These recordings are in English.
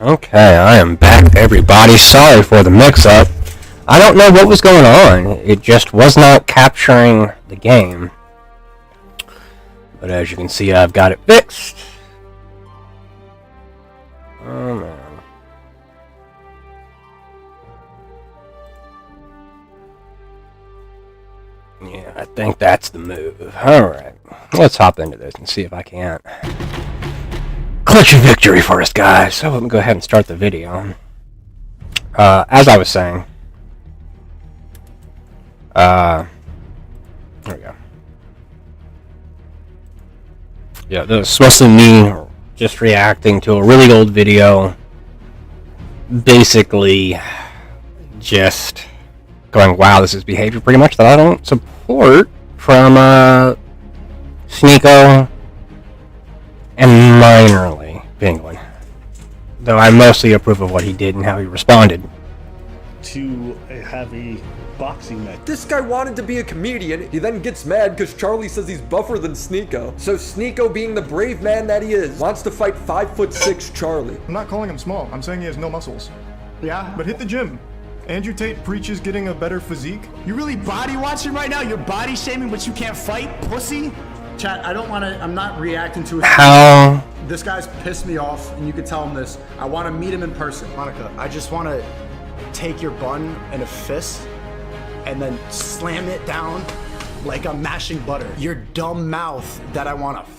Okay, I am back, everybody. Sorry for the mix-up. I don't know what was going on. It just was not capturing the game. But as you can see, I've got it fixed. Oh, man. Yeah, I think that's the move. Alright, let's hop into this and see if I can't clutch a victory for us, guys. So let me go ahead and start the video. As I was saying, there we go. Yeah, this was mostly me just reacting to a really old video. Basically, just going, wow, this is behavior pretty much that I don't support from Sneako and minorly Penguin. Though I mostly approve of what he did and how he responded. To have a boxing match. This guy wanted to be a comedian. He then gets mad because Charlie says he's buffer than Sneako. So Sneako, being the brave man that he is, wants to fight 5'6" Charlie. I'm not calling him small. I'm saying he has no muscles. Yeah, but hit the gym. Andrew Tate preaches getting a better physique. You really body watching right now? You're body shaming, but you can't fight, pussy? Chat, I don't want to, I'm not reacting to it. How? This guy's pissed me off, and you can tell him this. I want to meet him in person. Monica, I just want to take your bun in a fist and then slam it down like I'm mashing butter. Your dumb mouth that I want to...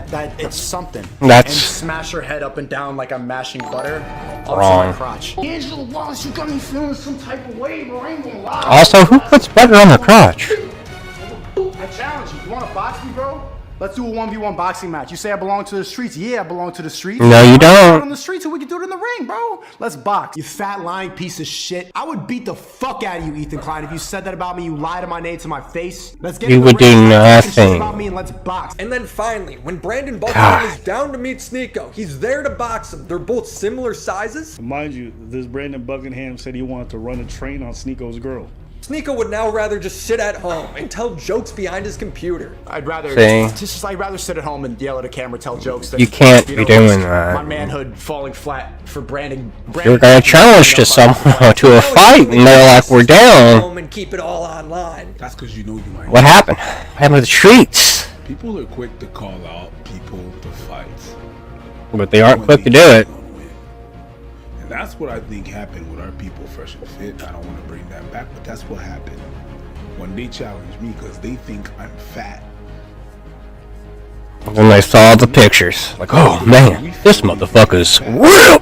that it's something. That's... And smash your head up and down like I'm mashing butter onto wrong. my crotch. Angela Wallace, you got me feeling some type of way, bro. I ain't gonna lie. Also, who puts butter on their crotch? I challenge you. You want to box me, bro? Let's do a 1v1 boxing match. You say I belong to the streets. Yeah, I belong to the streets. No, you don't. On the streets, so we can do it in the ring, bro. Let's box. You fat lying piece of shit. I would beat the fuck out of you, Ethan Klein, if you said that about me. You lied to my name to my face. Let's get. You would do nothing. About me and let's box. And then finally, when Brandon Buckingham is down to meet Sneako, he's there to box him. They're both similar sizes. Mind you, this Brandon Buckingham said he wanted to run a train on Sneako's girl. Sneako would now rather just sit at home and tell jokes behind his computer. I'd rather I'd rather sit at home and yell at a camera, tell jokes. Than, you can't be doing that. My manhood falling flat for Brandon. You're gonna challenge to someone to a fight, and they're like, "We're down." Home and keep it all online. That's because you know you might. What happened? What happened to the streets? People are quick to call out people to fight, But they aren't quick to do it. And that's what I think happened with our people fresh and fit. I don't want to bring that back, but that's what happened when they challenged me because they think I'm fat. And then they saw the pictures, like, oh man, this motherfucker's real.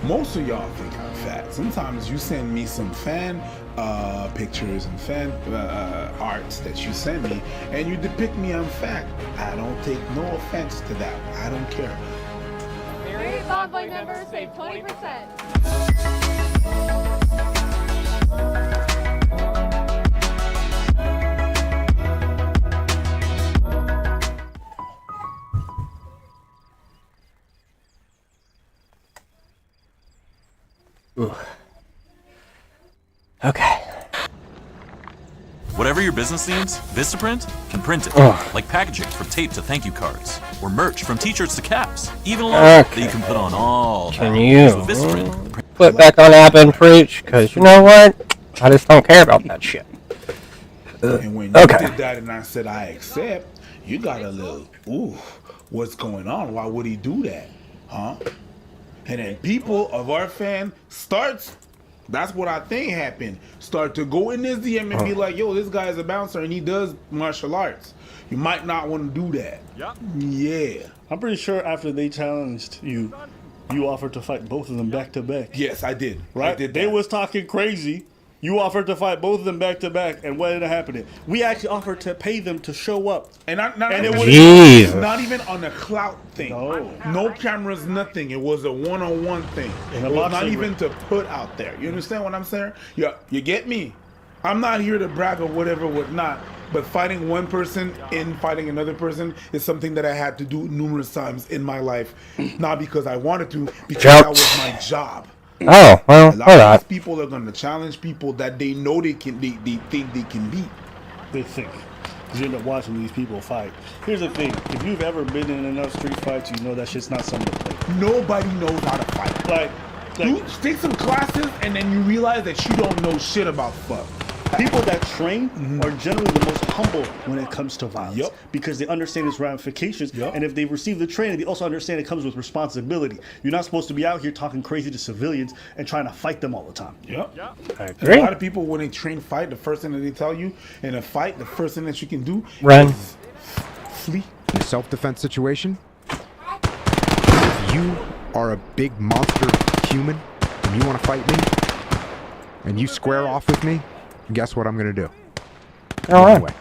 Most of y'all think I'm fat. Sometimes you send me some fan pictures and fan arts that you send me, and you depict me I'm fat. I don't take no offense to that. I don't care. Married Bonvoy members save 20%. Ooh. Okay. Whatever your business needs, Vistaprint can print it. Like packaging from tape to thank you cards, or merch from t-shirts to caps, even a logo that you can put on all. Can you put back on app and preach? Because you know what? I just don't care about that shit. And when you did that and I said I accept, you got a little, ooh, what's going on? Why would he do that? Huh? And then people of our fan starts, that's what I think happened, start to go in this DM and be like, yo, this guy is a bouncer and he does martial arts. You might not want to do that. Yeah. I'm pretty sure after they challenged you, you offered to fight both of them back to back. Yes, I did. Right? I did that. They was talking crazy. You offered to fight both of them back to back, and what ended up happening? We actually offered to pay them to show up. And it was not even on a clout thing. No cameras, nothing. It was a one-on-one thing. It was not even to put out there. You understand what I'm saying? You get me? I'm not here to brag or whatever, whatnot. But fighting one person in fighting another person is something that I had to do numerous times in my life. Not because I wanted to, because that was my job. Oh, well, a lot of these people are going to challenge people that they know they think they can beat. They think. because you end up watching these people fight. Here's the thing: if you've ever been in enough street fights, you know that shit's not something to play. Nobody knows how to fight. Like You take some classes and then you realize that you don't know shit about fuck. people that train are generally the most humble when it comes to violence because they understand its ramifications. And if they receive the training, they also understand it comes with responsibility. You're not supposed to be out here talking crazy to civilians and trying to fight them all the time. I agree. A lot of people, when they train fight, the first thing that they tell you in a fight, the first thing that you can do Run. is flee. In a self-defense situation, if you are a big monster human and you want to fight me and you square off with me, guess what I'm gonna do? All right.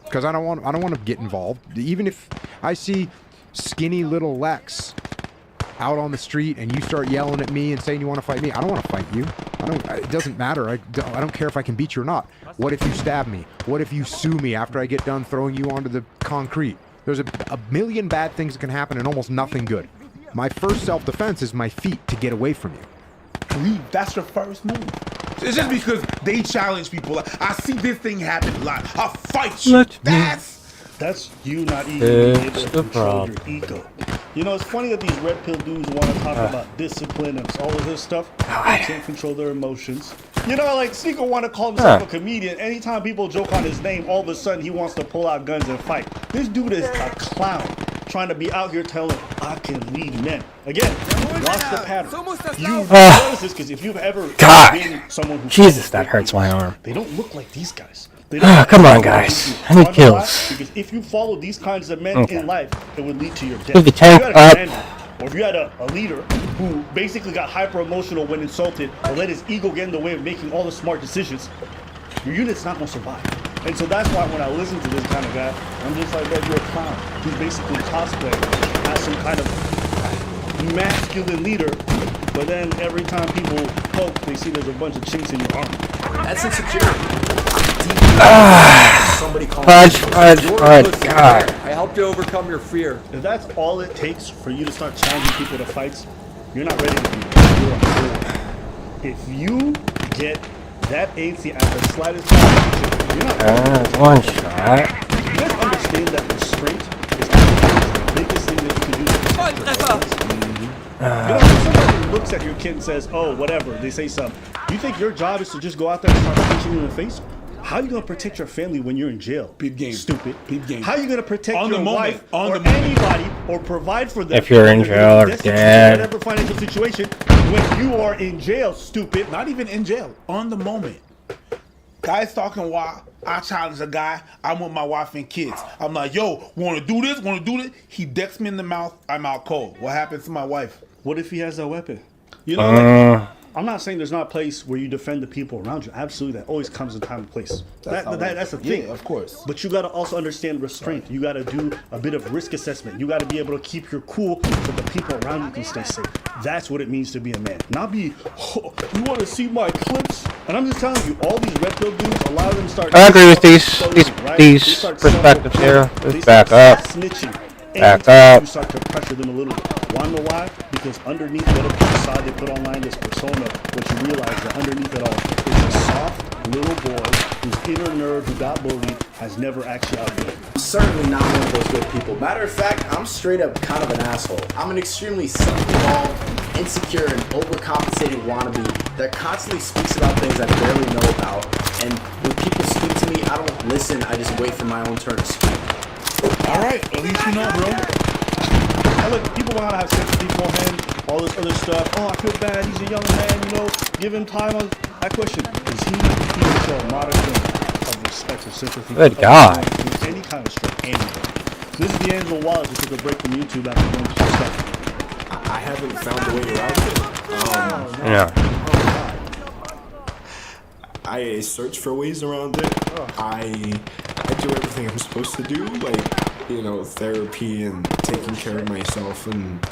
Because I don't want to get involved. Even if I see skinny little Lex out on the street and you start yelling at me and saying you want to fight me, I don't want to fight you. It doesn't matter. I don't care if I can beat you or not. What if you stab me? What if you sue me after I get done throwing you onto the concrete? There's a million bad things that can happen and almost nothing good. My first self-defense is my feet to get away from you. Leave. That's your first move. It's just because they challenge people. Like, I see this thing happen live. I'll fight you. That's you not even being able to control your ego. You know, it's funny that these red pill dudes want to talk about discipline and all of this stuff. They can't control their emotions. You know, like Sneako want to call himself a comedian. Anytime people joke on his name, all of a sudden he wants to pull out guns and fight. This dude is a clown trying to be out here telling, I can lead men. Again, watch the pattern. You notice this because if you've ever been someone who Jesus, that hurts my arm. They don't look like these guys. Come on, guys. I need kills. Because if you follow these kinds of men in life, it would lead to your death. Move the tank if you had a up. commander, or if you had a leader who basically got hyper emotional when insulted or let his ego get in the way of making all the smart decisions, your unit's not going to survive. And so that's why when I listen to this kind of guy, I'm just like, you're a clown. He's basically cosplaying as some kind of masculine leader, but then every time people poke, they see there's a bunch of chinks in your armor. That's insecurity. Somebody call God. I helped you overcome your fear. If that's all it takes for you to start challenging people to fights, you're not ready to be there. You're a fool. If you get that antsy at the slightest challenge, you're not ready to one shot. You guys understand that restraint is actually the biggest thing that you can do to protect yourself. You know, if somebody looks at your kid and says, oh, whatever, they say something, you think your job is to just go out there and start punching you in the face? How are you going to protect your family when you're in jail? Peep game. Stupid. Peep game. How are you going to protect On your the moment. wife On or the moment. anybody or provide for them If you're in jail or destitute, dead. whatever financial situation, when you are in jail, stupid? Not even in jail. On the moment. Guys talking while I challenge a guy. I'm with my wife and kids. I'm like, yo, want to do this? Want to do this? He decks me in the mouth. I'm out cold. What happens to my wife? What if he has a weapon? You know, like, I'm not saying there's not a place where you defend the people around you. Absolutely, that always comes in time and place. That's the thing. Yeah, of course. But you got to also understand restraint. You got to do a bit of risk assessment. You got to be able to keep your cool so the people around you can stay safe. That's what it means to be a man. Not be, oh, you want to see my clips? And I'm just telling you, all these red pill dudes, a lot of them start. I agree with these They start perspectives here. They Let's start back up. Snitching. Back Anytime up. You start to pressure them a little bit. Wanna know why? Because underneath whatever facade they put online, this persona, what you realize that underneath it all is a soft little boy whose inner nerd who got bullied has never actually outgrown. I'm certainly not one of those good people. Matter of fact, I'm straight up kind of an asshole. I'm an extremely self-involved, insecure, and overcompensating wannabe that constantly speaks about things I barely know about. And when people speak to me, I don't listen, I just wait for my own turn to speak. Alright, at least you know, bro. Now look, people want to have sympathy for him, all this other stuff. Oh, I feel bad, he's a young man, you know, give him time. I question, does he even show a modicum of respect or sympathy? Good God. Any kind of strength, anything. This is D'Angelo Wallace who took a break from YouTube after going to stuff. I haven't found a way around it. Yeah. I search for ways around it. I do everything I'm supposed to do, like, you know, therapy and taking care of myself and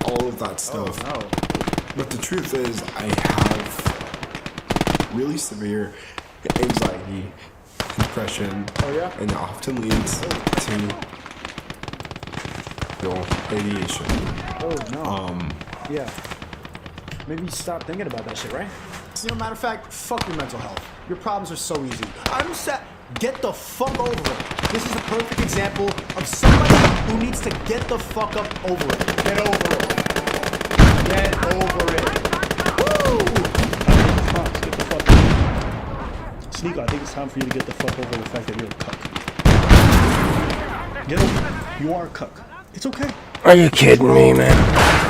all of that stuff. But the truth is, I have really severe anxiety, depression, and it often leads to radiation. Oh no. Yeah. Maybe stop thinking about that shit, right? You know, matter of fact, fuck your mental health. Your problems are so easy. I'm set. get the fuck over it. This is a perfect example of somebody who needs to get the fuck up over it. Get over it. Get over it. Woo! Get the fuck over it. Sneako, I think it's time for you to get the fuck over the fact that you're a cuck. Get over it. You are a cuck. It's okay. Are you kidding me, man?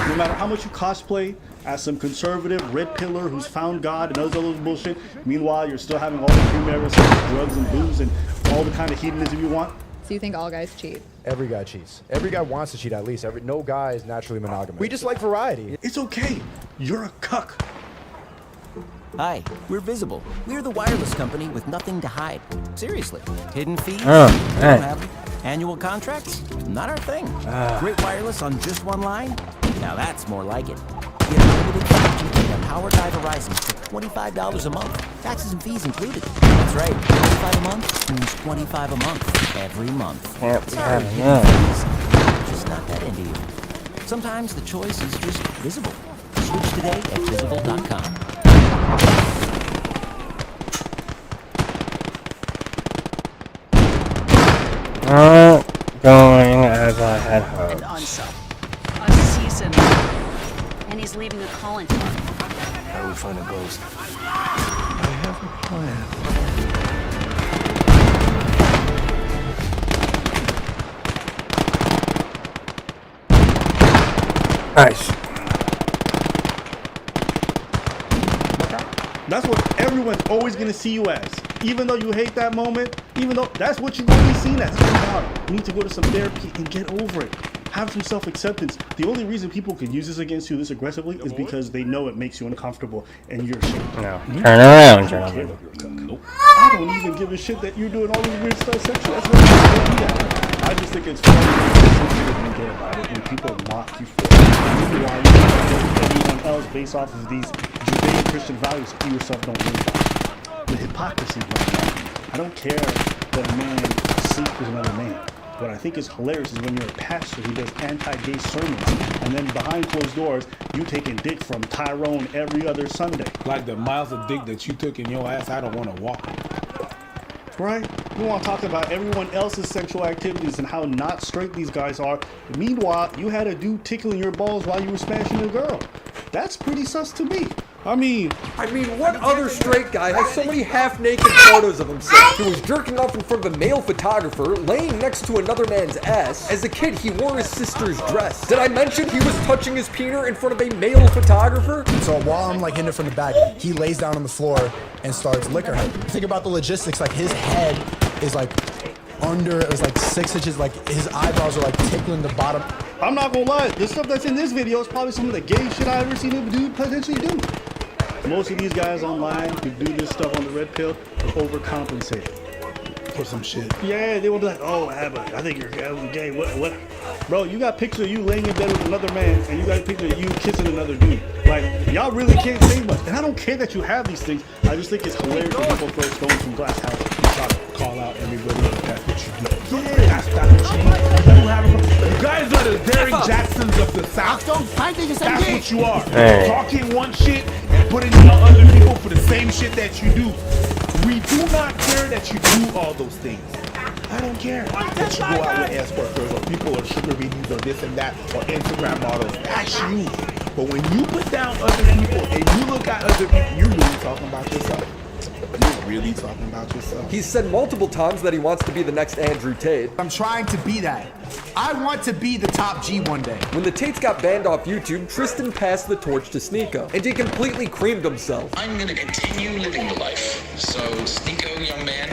No matter how much you cosplay as some conservative red pillar who's found God and does all those bullshit, meanwhile you're still having all the premarital drugs and booze and all the kind of hedonism you want. So you think all guys cheat? Every guy cheats. Every guy wants to cheat at least. No guy is naturally monogamous. We just like variety. It's okay. You're a cuck. Hi, we're Visible. We're the wireless company with nothing to hide. Seriously. Hidden fees? Oh, We hey. don't have them. Annual contracts? Not our thing. Great wireless on just one line? Now that's more like it. Get unlimited 5G data powered by Verizon for $25 a month. Taxes and fees included. That's right. 25 a month means 25 a month. Every month. Yep, Sorry, yeah. hidden fees. Just not that into you. Sometimes the choice is just Visible. Switch today at Visible.com. Going as I had hoped. An unsub. A season. And he's leaving a calling card. How do we find a ghost? I have a plan. Nice. That's what everyone's always gonna see you as. Even though you hate that moment, even though that's what you're gonna be seen as. You need to go to some therapy and get over it. Have some self-acceptance. The only reason people can use this against you this aggressively is because they know it makes you uncomfortable and you're ashamed. No. Turn around, Jonathan. Nope. I don't even give a shit that you're doing all this weird stuff sexually. That's what you do that. I just think it's funny when you get about it when people mock you for it. Why you judge everyone else based off of these Judeo-Christian values that you yourself don't live by. The hypocrisy right now. I don't care that a man sleeps with another man. What I think is hilarious is when you're a pastor who does anti-gay sermons, and then behind closed doors, you taking dick from Tyrone every other Sunday. Like the miles of dick that you took in your ass, I don't want to walk. Right? You want to talk about everyone else's sexual activities and how not straight these guys are. Meanwhile, you had a dude tickling your balls while you were smashing a girl. That's pretty sus to me. I mean, what other straight guy has so many half-naked photos of himself? He was jerking off in front of a male photographer, laying next to another man's ass. As a kid, he wore his sister's dress. Did I mention he was touching his peener in front of a male photographer? So while I'm like hitting it from the back, he lays down on the floor and starts licking her. Think about the logistics, like his head is like under, it was like 6 inches, like his eyebrows are like tickling the bottom. I'm not gonna lie, the stuff that's in this video is probably some of the gay shit I've ever seen a dude potentially do. Most of these guys online who do this stuff on the red pill are overcompensating for some shit. Yeah, they will be like, oh, I think you're gay. What? Bro, you got a picture of you laying in bed with another man, and you got a picture of you kissing another dude. Like, y'all really can't say much. And I don't care that you have these things. I just think it's hilarious when people throw stones from glass houses. You try to call out everybody else. That's what you do. Yeah, that's not a change. You guys are the Derrick Jacksons of the South. That's what you are. Hey. Talking one shit and putting down other people for the same shit that you do. We do not care that you do all those things. I don't care that you go out with escort girls or people or sugar babies or this and that or Instagram models. That's you. But when you put down other people and you look at other people, you're really talking about yourself. You're really talking about yourself. He's said multiple times that he wants to be the next Andrew Tate. I'm trying to be that. I want to be the top G one day. When the Tates got banned off YouTube, Tristan passed the torch to Sneako, and he completely creamed himself. I'm gonna continue living the life. So, Sneako, young man,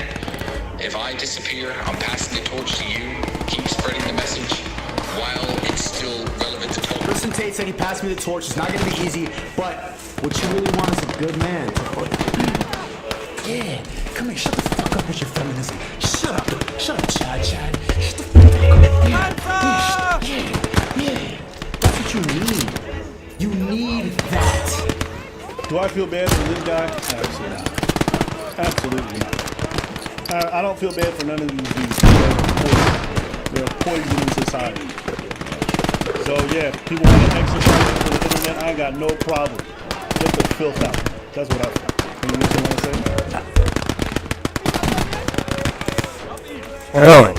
if I disappear, I'm passing the torch to you. Keep spreading the message while it's still relevant to talk. Tristan Tate said he passed me the torch. It's not going to be easy, but what you really want is a good man. Yeah, come here, shut the fuck up with your feminism. Shut up, Chad. Shut the fuck up. Yeah. That's what you need. You need that. Do I feel bad for this guy? Absolutely not. Absolutely not. I don't feel bad for none of these dudes. They're poison in society. So yeah, people want to exercise for the internet. I ain't got no problem. Get the filth out. That's what I feel. You know what I want to say? Oh.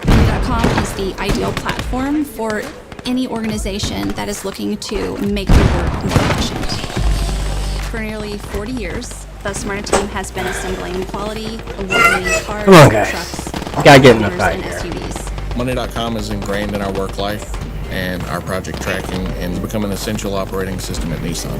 Monday.com is the ideal platform for any organization that is looking to make their work more efficient. For nearly 40 years, the Smyrna team has been assembling quality, award-winning cars, Come on, guys. trucks, Gotta get in the motors, fight and here. SUVs. Monday.com is ingrained in our work life and our project tracking and become an essential operating system at Nissan.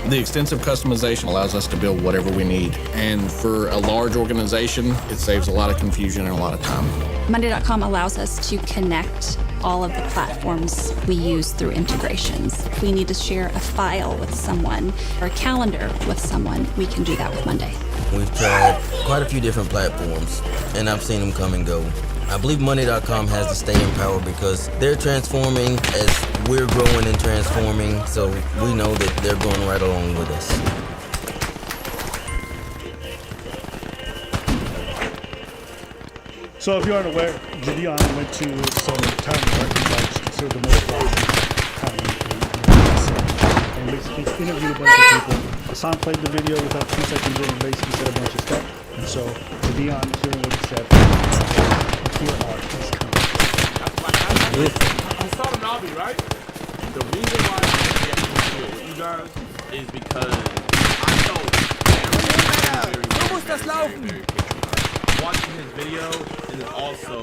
The extensive customization allows us to build whatever we need, and for a large organization, it saves a lot of confusion and a lot of time. Monday.com allows us to connect all of the platforms we use through integrations. If we need to share a file with someone or a calendar with someone, we can do that with Monday. We've tried quite a few different platforms, and I've seen them come and go. I believe Monday.com has to stay in power because they're transforming as we're growing and transforming, so we know that they're going right along with us. So if you aren't aware, Gideon went to some town market sites, considered the most town and basically interviewed a bunch of people. Hassan played the video without 2 seconds in and basically said a bunch of stuff. And so Gideon, hearing what he said, here are his comments. I'm starting Navi, right? The reason why I get to deal with you guys is because I know very watching his video and then also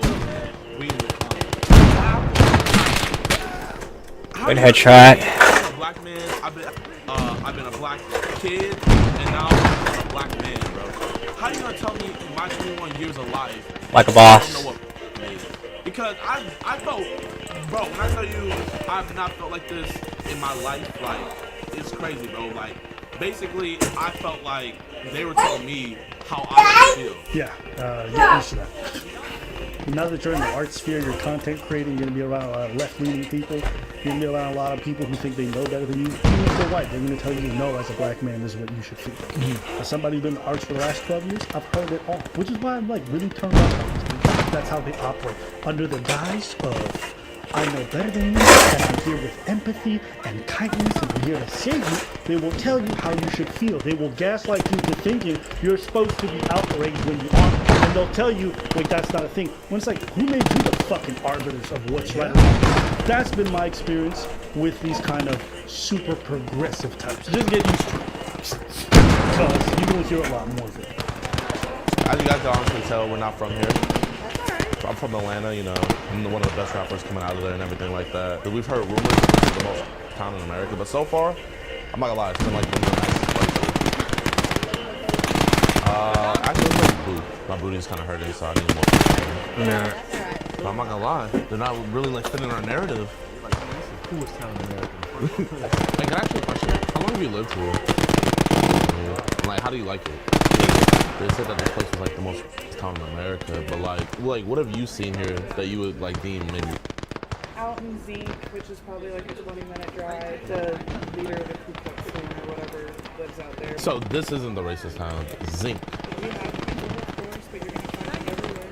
reading the comments. Good headshot. I'm a black man. I've been a black kid, and now I'm a black man, bro. How you gonna tell me in my 21 years of life? Like a boss. I don't know what is? Because I felt, bro. When I tell you, I've not felt like this in my life. Like it's crazy, bro. Like basically, I felt like they were telling me how I feel. Yeah, get used to that. Now that you're in the art sphere, you're content creating, you're going to be around a lot of left-leaning people. You're going to be around a lot of people who think they know better than you. Even if they're white, they're going to tell you, no, as a black man, this is what you should feel. As somebody who's been in arts for the last 12 years, I've heard it all. Which is why I'm like really turned on by these people. That's how they operate. Under the guise of, I know better than you, and I'm here with empathy and kindness, and I'm here to save you. They will tell you how you should feel. They will gaslight you to thinking you're supposed to be outraged when you aren't. And they'll tell you, wait, that's not a thing. When it's like, who made you the fucking arbiters of what's right? That's been my experience with these kind of super progressive types. Just get used to it. Because you will hear a lot more of it. As you guys can tell, we're not from here. I'm from Atlanta, you know. I'm one of the best rappers coming out of there and everything like that. But we've heard rumors that this is the most town in America. But so far, I'm not gonna lie, it's been like one of the nicest places. Actually, it's like boot. My booty is kind of hurting, so I need more. Yeah. But I'm not gonna lie, they're not really like fitting our narrative. Like, this is the coolest town in America. Hey, can I ask you a question? How long have you lived here? Like, how do you like it? They said that this place was like the most town in America, but like what have you seen here that you would like deem maybe? Out in Zinc, which is probably like a 20-minute drive, the leader of the Ku Klux Klan or whatever lives out there. So this isn't the racist town, Zinc. We have people, of course, but you're gonna find them everywhere.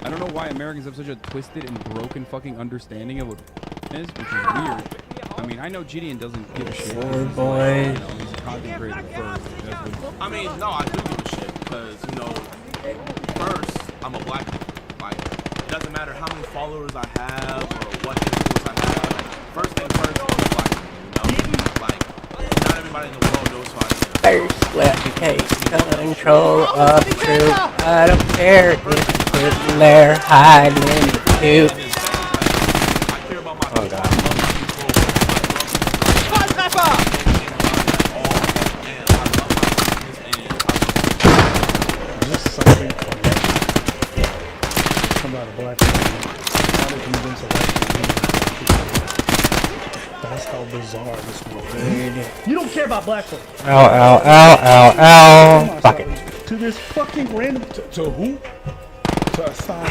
I don't know why Americans have such a twisted and broken fucking understanding of what is, which is weird. I mean, I know Gideon doesn't give a shit. Boy. He's a content creator first. I mean, no, I do give a shit because, you know, first, I'm a black man. Like, it doesn't matter how many followers I have or what influence I have. First thing first, I'm a black man, you know? Like, not everybody in the world knows who I am. First, let me take control of the truth. I don't care if you're sitting there hiding in the coop. Oh, God. That's how bizarre this world is. You don't care about black folk. Ow, ow, ow, ow, ow. Fuck it. To this fucking random... To who? To Hassan.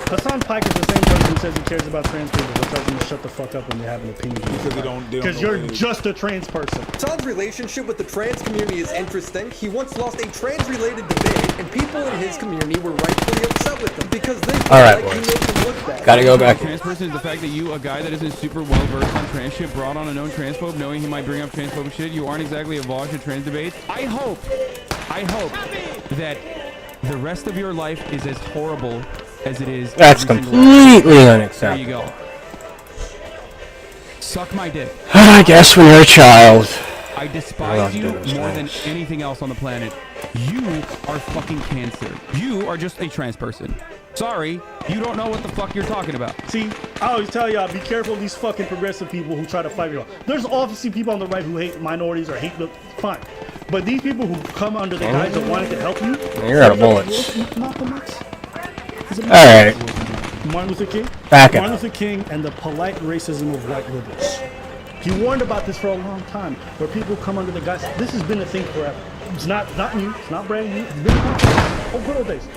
Hassan Pike is the same person who says he cares about trans people, but tells them to shut the fuck up when they have an opinion. Because they don't Because you're just a trans person. Hassan's relationship with the trans community is interesting. He once lost a trans-related debate, and people in his community were rightfully upset upset with them because they feel Alright, like you boys. make them look bad. Gotta go back. Trans person is the fact that you, a guy that isn't super well versed on trans shit, brought on a known transphobe, knowing he might bring up transphobic shit. You aren't exactly a vosh in trans debates. I hope that the rest of your life is as horrible as it is. That's every single completely day. unacceptable. There you go. Suck my dick. I guess when you're a child. I despise you more than anything else on the planet. You are fucking cancer. You are just a trans person. Sorry, you don't know what the fuck you're talking about. See, I always tell y'all, be careful of these fucking progressive people who try to fight you. There's obviously people on the right who hate minorities or hate them. Fine. But these people who come under the guise of wanting to help you. You're out of bullets. Malcolm X. Alright. Martin Luther King. Back it Martin up. Luther King and the polite racism of white liberals. He warned about this for a long time, where people come under the guise. This has been a thing forever. It's not new. It's not brand new. It's been oh, good old days.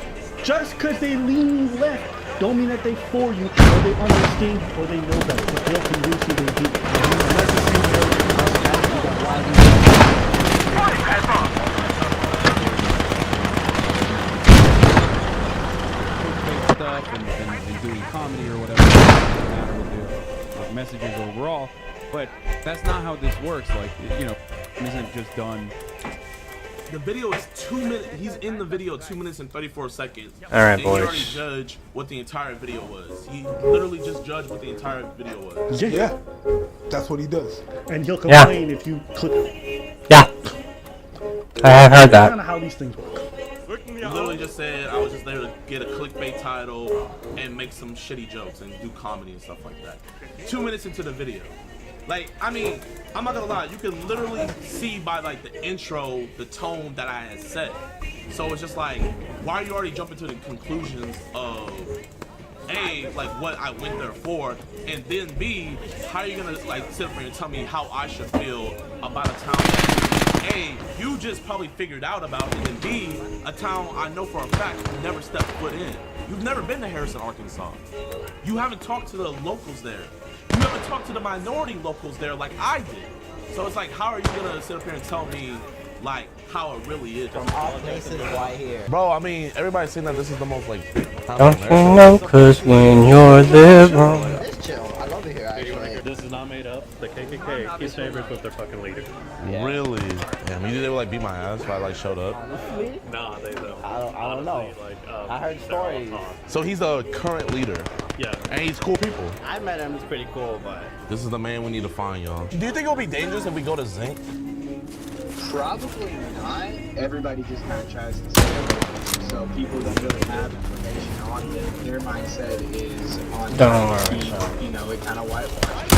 Just because they lean left, don't mean that they for you, or they understand, or they know better. But they'll convince you they do. And that's the same way with us as we got live stuff and doing comedy or whatever. It doesn't matter what the messages overall. But that's not how this works. Like, you know, it isn't just done. The video is 2 minutes. He's in the video 2 minutes and 34 seconds. All right, and boys. He already judged what the entire video was. He literally just judged what the entire video was. Yeah, that's what he does. And he'll complain if you click it. Yeah. I have heard That's that. kind of how these things work. He literally just said, I was just there to get a clickbait title and make some shitty jokes and do comedy and stuff like that. 2 minutes into the video. Like, I mean, I'm not gonna lie, you can literally see by like the intro, the tone that I had set. So it's just like, why are you already jumping to the conclusions of A, like what I went there for, and then B, how are you gonna like sit up here and tell me how I should feel about a town that A, you just probably figured out about, and then B, a town I know for a fact you never stepped foot in. You've never been to Harrison, Arkansas. You haven't talked to the locals there. You haven't talked to the minority locals there like I did. So it's like, how are you gonna sit up here and tell me like how it really is? From all places, why here? Bro, I mean, everybody's saying that this is the most like. Don't you know, cause when you're living. It's chill. I love it here, actually. This is not made up. The KKK is favorites with their fucking leader. Really? Yeah, maybe they would like beat my ass if I like showed up. Nah, they don't. I don't know. I heard stories. So he's the current leader. Yeah. And he's cool people. I met him. He's pretty cool, but This is the man we need to find, y'all. Do you think it'll be dangerous if we go to Zinc? probably not. Everybody just kind of tries to stay away from it. So people don't really have information on them. Their mindset is on Don't worry, you know, it kind of whitewashes.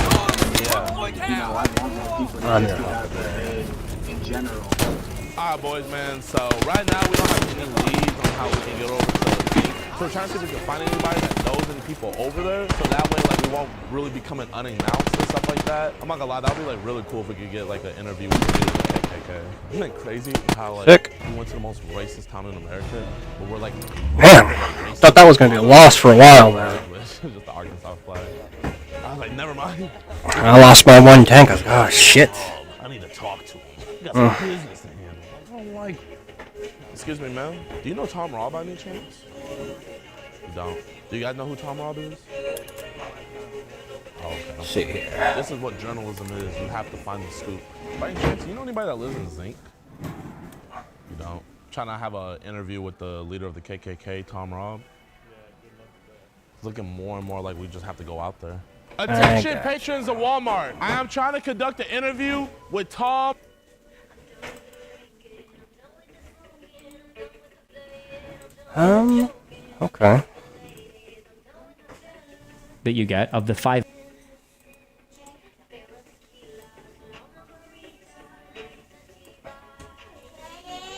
Yeah. You know, I want more people to I'm just your get out of their head in general. Alright, boys, man. So right now we don't have any leads on how we can get over to Zinc. So we're trying to see if we can find anybody that knows any people over there. So that way, like, we won't really be coming unannounced and stuff like that. I'm not gonna lie, that would be like really cool if we could get like an interview with the leader of the KKK. Isn't it crazy how like Sick. we went to the most racist town in America, but we're like, Man, thought that was gonna be a loss for a while, man. just the Arkansas flag. I was like, never mind. I lost my one tank. I was like, oh shit. I need to talk to him. We got some business in here. I don't like. Excuse me, man. Do you know Tom Raw by any chance? You don't. Do you guys know who Tom Raw is? Oh, okay. Let's see here. This is what journalism is. You have to find the scoop. By any chance, do you know anybody that lives in Zinc? You don't. Trying to have an interview with the leader of the KKK, Tom Robb. It's looking more and more like we just have to go out there. Attention, patrons of Walmart. I am trying to conduct an interview with Tom. Okay. That you get of the 5.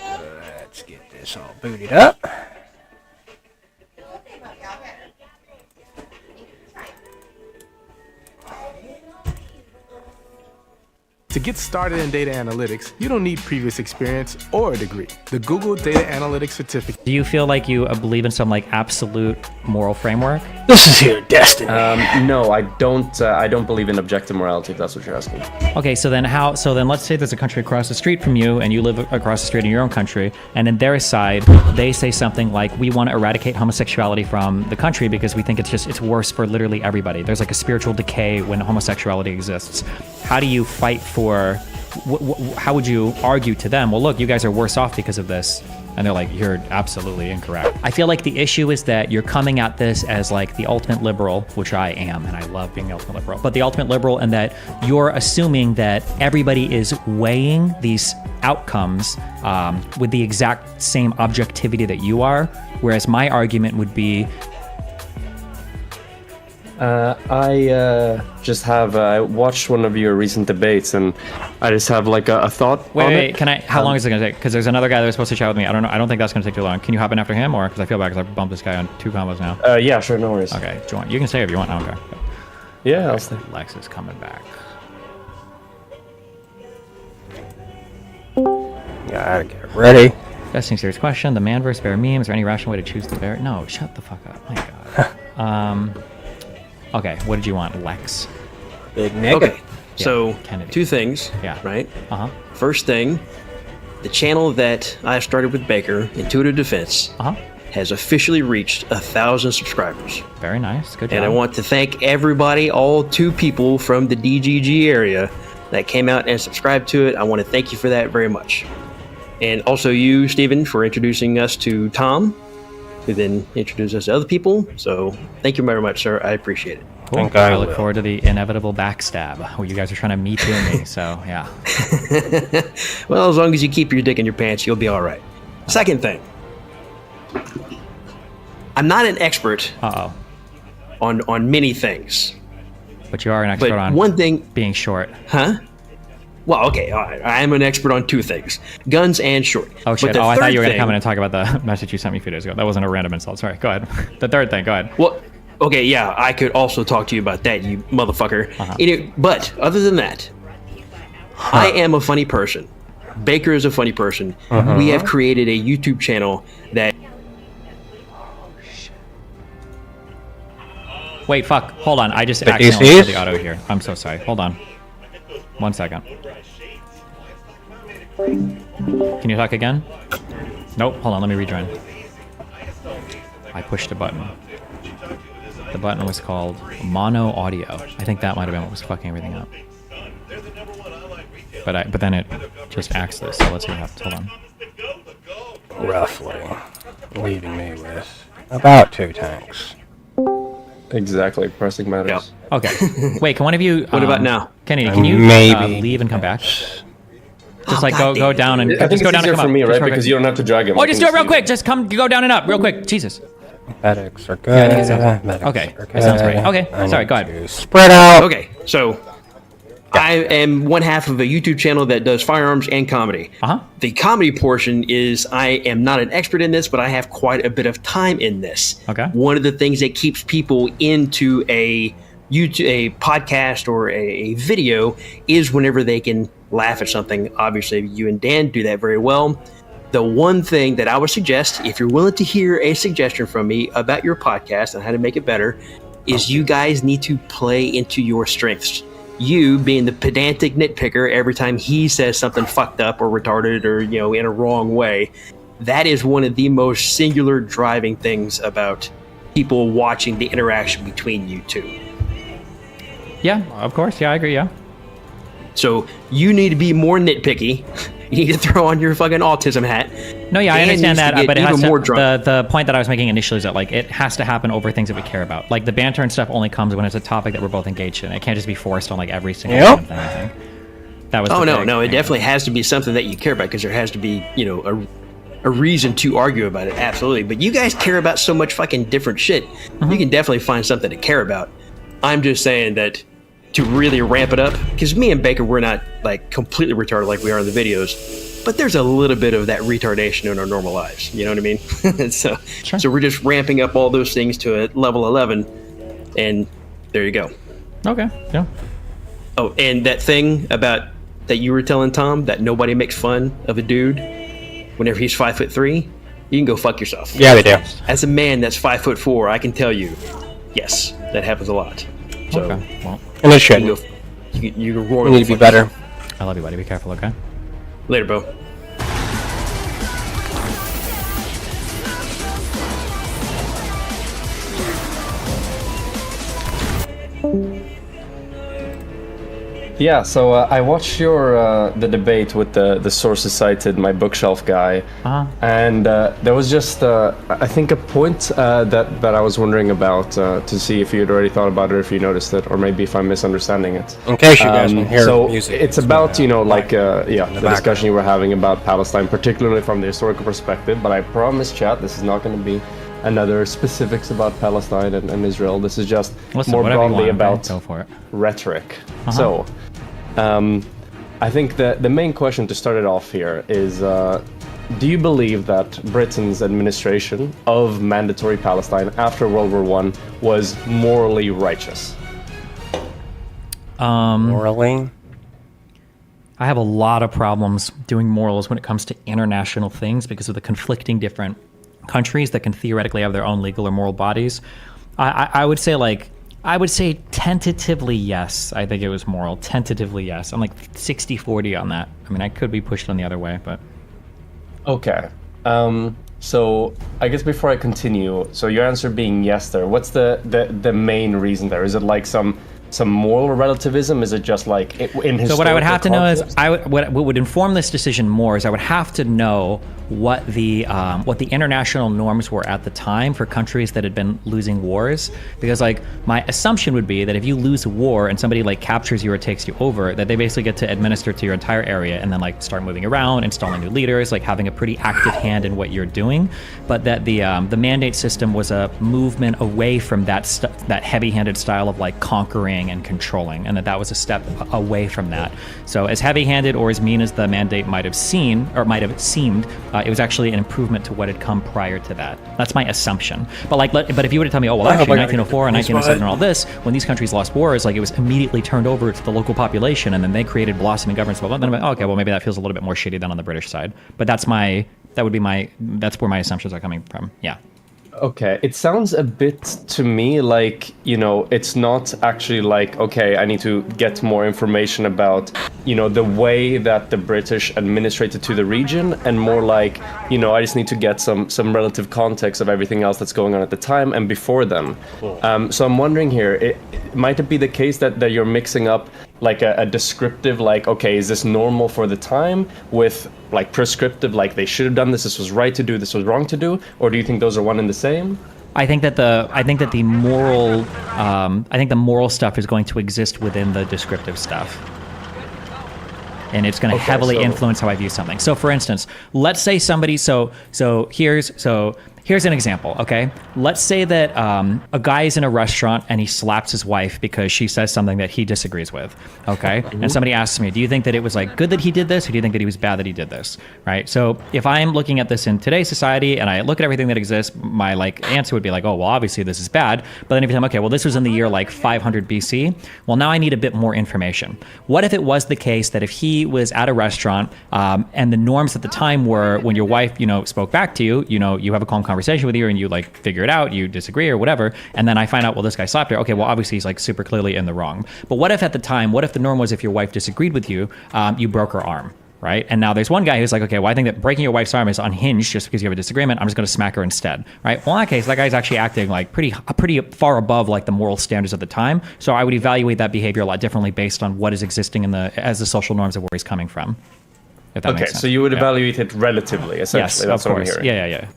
Let's get this all booted up. To get started in data analytics, you don't need previous experience or a degree. The Google Data Analytics Certificate. Do you feel like you believe in some like absolute moral framework? This is your destiny. No, I don't believe in objective morality, if that's what you're asking. Okay, so then let's say there's a country across the street from you and you live across the street in your own country, and in their side, they say something like, we want to eradicate homosexuality from the country because we think it's worse for literally everybody. There's like a spiritual decay when homosexuality exists. How do you fight for, how would you argue to them, well, look, you guys are worse off because of this? And they're like, you're absolutely incorrect. I feel like the issue is that you're coming at this as like the ultimate liberal, which I am, and I love being the ultimate liberal, but the ultimate liberal, and that you're assuming that everybody is weighing these outcomes with the exact same objectivity that you are, whereas my argument would be, I watched one of your recent debates, and I just have like a thought. Wait, can I? How long is it gonna take? Because there's another guy that was supposed to chat with me. I don't think that's gonna take too long. Can you hop in after him, or because I feel bad because I bumped this guy on 2 combos now. Yeah, sure, no worries. Okay, join. You can stay if you want. I don't care. Yeah, I'll stay. Lex is coming back. Gotta get ready. Asking serious question. The man versus bear meme. Is there any rational way to choose the bear? No, shut the fuck up. My God. Okay, what did you want, Lex? Big Nick. Okay, Yeah, so Kennedy. 2 things, Yeah. right? Uh-huh. First thing, the channel that I started with Baker, Intuitive Defense, has officially reached 1,000 subscribers. Very nice, good job. And I want to thank everybody, all 2 people from the DGG area that came out and subscribed to it. I want to thank you for that very much. And also you, Steven, for introducing us to Tom, who then introduced us to other people. So thank you very much, sir. I appreciate it. Cool. I look forward to the inevitable backstab where you guys are trying to Me Too me. So yeah. Well, as long as you keep your dick in your pants, you'll be all right. Second thing, I'm not an expert on many things. But you are an expert But on one thing being short. Huh? Well, okay, all right. I am an expert on 2 things: guns and short. Oh shit! But the I thought third you were gonna thing- come in and talk about the message you sent me a few days ago. That wasn't a random insult. Sorry. Go ahead. The third thing. Go ahead. Well, okay, yeah, I could also talk to you about that, you motherfucker. But other than that, I am a funny person. Baker is a funny person. We have created a YouTube channel that. Wait, fuck. Hold on. I just The accidentally DCs? hit the auto here. I'm so sorry. Hold on. 1 second. Can you talk again? Nope. Hold on. Let me rejoin. I pushed a button. The button was called mono audio. I think that might have been what was fucking everything up. But then it just acts this. So let's see what happens. Hold on. Roughly, leaving me with about 2 tanks. Exactly, pressing matters. Okay. Wait, can one of you... What about now? Kennedy, can you Maybe. leave and come back? Just like God go down and... I think just go it's down and easier come for up. me, Just right? real Because quick. you don't have to drag him. Oh, I just can do it real see quick. Just go down and up real quick. Jesus. Medics are good. Medics Okay, are that sounds great. good. Okay, I sorry, need go ahead. to spread out. Okay, so I am one half of a YouTube channel that does firearms and comedy. The comedy portion is I am not an expert in this, but I have quite a bit of time in this. Okay. One of the things that keeps people into a podcast or a video is whenever they can laugh at something. Obviously, you and Dan do that very well. The one thing that I would suggest, if you're willing to hear a suggestion from me about your podcast and how to make it better, is you guys need to play into your strengths. You being the pedantic nitpicker every time he says something fucked up or retarded or, in a wrong way. That is one of the most singular driving things about people watching the interaction between you two. Yeah, of course. Yeah, I agree. Yeah. So you need to be more nitpicky. You need to throw on your fucking autism hat. No, yeah, I Dan understand needs to that, get but it even has to, more drunk. the point that I was making initially is that like it has to happen over things that we care about. Like the banter and stuff only comes when it's a topic that we're both engaged in. It can't just be forced on like every single damn thing. I think that was. Oh the no, big it thing. definitely has to be something that you care about because there has to be, a reason to argue about it. Absolutely, but you guys care about so much fucking different shit. You can definitely find something to care about. I'm just saying that to really ramp it up, because me and Baker, we're not like completely retarded like we are in the videos, but there's a little bit of that retardation in our normal lives. You know what I mean? So we're just ramping up all those things to a level 11, and there you go. Okay. Yeah. Oh, and that thing about that you were telling Tom that nobody makes fun of a dude whenever he's 5'3", you can go fuck yourself. Yeah, they do. As a man that's 5'4", I can tell you, yes, that happens a lot. So, Okay, well. And it should. You need to be better. I love you, buddy. Be careful, okay? Later, bro. Yeah, so I watched your the debate with the sources cited, my bookshelf guy, and there was just I think a point that I was wondering about to see if you had already thought about it, or if you noticed it, or maybe if I'm misunderstanding it. In case you guys can hear so music, it's about the background. discussion you were having about Palestine, particularly from the historical perspective. But I promise, chat, this is not going to be another specifics about Palestine and Israel. This is just more broadly about rhetoric. So, I think the main question to start it off here is, do you believe that Britain's administration of mandatory Palestine after World War I was morally righteous? Morally? I have a lot of problems doing morals when it comes to international things because of the conflicting different countries that can theoretically have their own legal or moral bodies. I would say tentatively yes. I think it was moral. Tentatively yes. I'm like 60-40 on that. I mean, I could be pushed on the other way, but... Okay. So I guess before I continue, so your answer being yes there, what's the main reason there? Is it like some moral relativism? Is it just like in historical So what I would have to know is, context? what would inform this decision more is I would have to know what the international norms were at the time for countries that had been losing wars, because like my assumption would be that if you lose a war and somebody like captures you or takes you over, that they basically get to administer to your entire area and then like start moving around, installing new leaders, like having a pretty active hand in what you're doing, but that the mandate system was a movement away from that heavy-handed style of like conquering and controlling, and that was a step away from that. So as heavy-handed or as mean as the mandate might have seemed, it was actually an improvement to what had come prior to that. That's my assumption. But if you were to tell me, oh well, actually 1904 and 1907 and all this, when these countries lost wars, like it was immediately turned over to the local population, and then they created blossoming governments. Well, then I'm like, oh, okay, well maybe that feels a little bit more shitty than on the British side. But that's where my assumptions are coming from. Yeah. Okay, it sounds a bit to me like, it's not actually like, okay, I need to get more information about, the way that the British administrated to the region, and more like, I just need to get some relative context of everything else that's going on at the time and before then. Cool. So I'm wondering here, might it be the case that you're mixing up like a descriptive, like, okay, is this normal for the time, with like prescriptive, like they should have done this was right to do, this was wrong to do, or do you think those are one and the same? I think that the moral stuff is going to exist within the descriptive stuff, and it's going to heavily influence how I view something. So, for instance, let's say somebody. Here's an example, okay? Let's say that a guy is in a restaurant and he slaps his wife because she says something that he disagrees with, okay? And somebody asks me, do you think that it was like good that he did this, or do you think that he was bad that he did this, right? So if I'm looking at this in today's society and I look at everything that exists, my like answer would be like, oh, well, obviously this is bad. But then if you tell me, okay, well, this was in the year like 500 BC, well, now I need a bit more information. What if it was the case that if he was at a restaurant and the norms at the time were when your wife, spoke back to you, you have a calm conversation with you and you like figure it out, you disagree or whatever, and then I find out, well, this guy slapped her. Okay, well, obviously he's like super clearly in the wrong. But what if at the time, the norm was if your wife disagreed with you, you broke her arm, right? And now there's one guy who's like, okay, well, I think that breaking your wife's arm is unhinged just because you have a disagreement. I'm just going to smack her instead, right? Well, in that case, that guy's actually acting like pretty far above like the moral standards of the time. So I would evaluate that behavior a lot differently based on what is existing as the social norms of where he's coming from. If that makes sense. So you would evaluate it relatively, essentially. Yes, that's what I'm hearing. Yeah.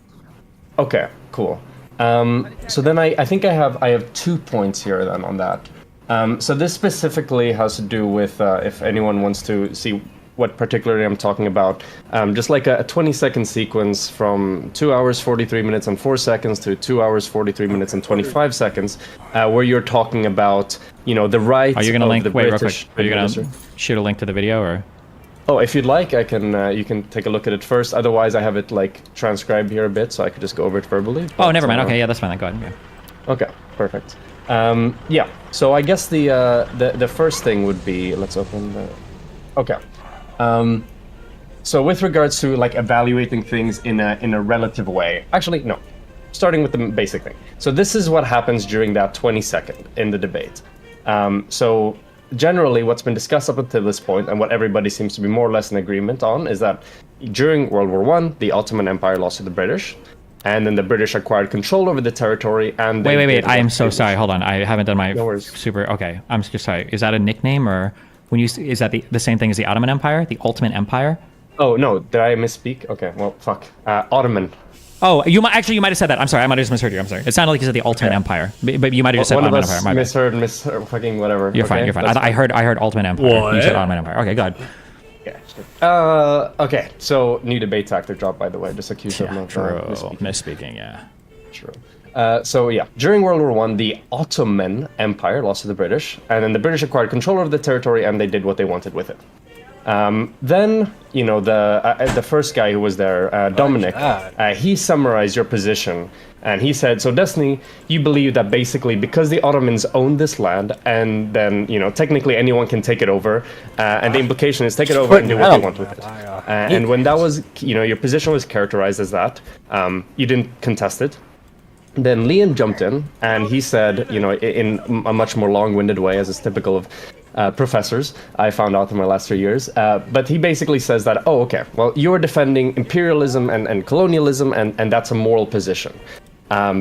Okay, cool. So then I think I have 2 points here then on that. So this specifically has to do with if anyone wants to see what particularly I'm talking about, just like a 20-second sequence from 2 hours 43 minutes and 4 seconds to 2 hours 43 minutes and 25 seconds, where you're talking about the right. Are you going to link? Wait, real quick. Are you going to shoot a link to the video or? Oh, if you'd like, I can. You can take a look at it first. Otherwise, I have it like transcribed here a bit, so I could just go over it verbally. Oh, never mind. Okay, yeah, that's fine. Then go ahead. Yeah. Okay, perfect. Yeah. So I guess the first thing would be, let's open the. Okay. So with regards to like evaluating things in a relative way, actually no, starting with the basic thing. So this is what happens during that 20-second in the debate. So generally what's been discussed up until this point, and what everybody seems to be more or less in agreement on, is that during World War I, the Ottoman Empire lost to the British, and then the British acquired control over the territory. And wait, I am so sorry. Hold on, I haven't done my super. Okay, I'm just sorry. Is that a nickname, or when you is that the same thing as the Ottoman Empire, the Ultimate Empire? Oh no, did I misspeak? Okay, well, fuck. Ottoman. Oh, you might have said that. I'm sorry, I might have just misheard you. I'm sorry. It sounded like you said the Ultimate Empire, but you might have just said Ottoman Empire. My bad. misheard, fucking whatever. You're fine. You're fine. I heard Ultimate Empire. What? You said Ottoman Empire. Okay, good. Yeah. Okay. So new debate tactic drop, by the way. Just accused of misspeaking. Yeah. True. So yeah, during World War I, the Ottoman Empire lost to the British, and then the British acquired control of the territory, and they did what they wanted with it. Then, you know, the first guy who was there, Dominic, he summarized your position, and he said, so Destiny, you believe that basically because the Ottomans owned this land, and then, you know, technically anyone can take it over, and the implication is take it over and do what they want with it. And when that was, you know, your position was characterized as that, you didn't contest it. Then Liam jumped in, and he said, you know, in a much more long-winded way, as is typical of professors, I found out in my last 3 years. But he basically says that, oh, okay, well, you're defending imperialism and colonialism, and that's a moral position.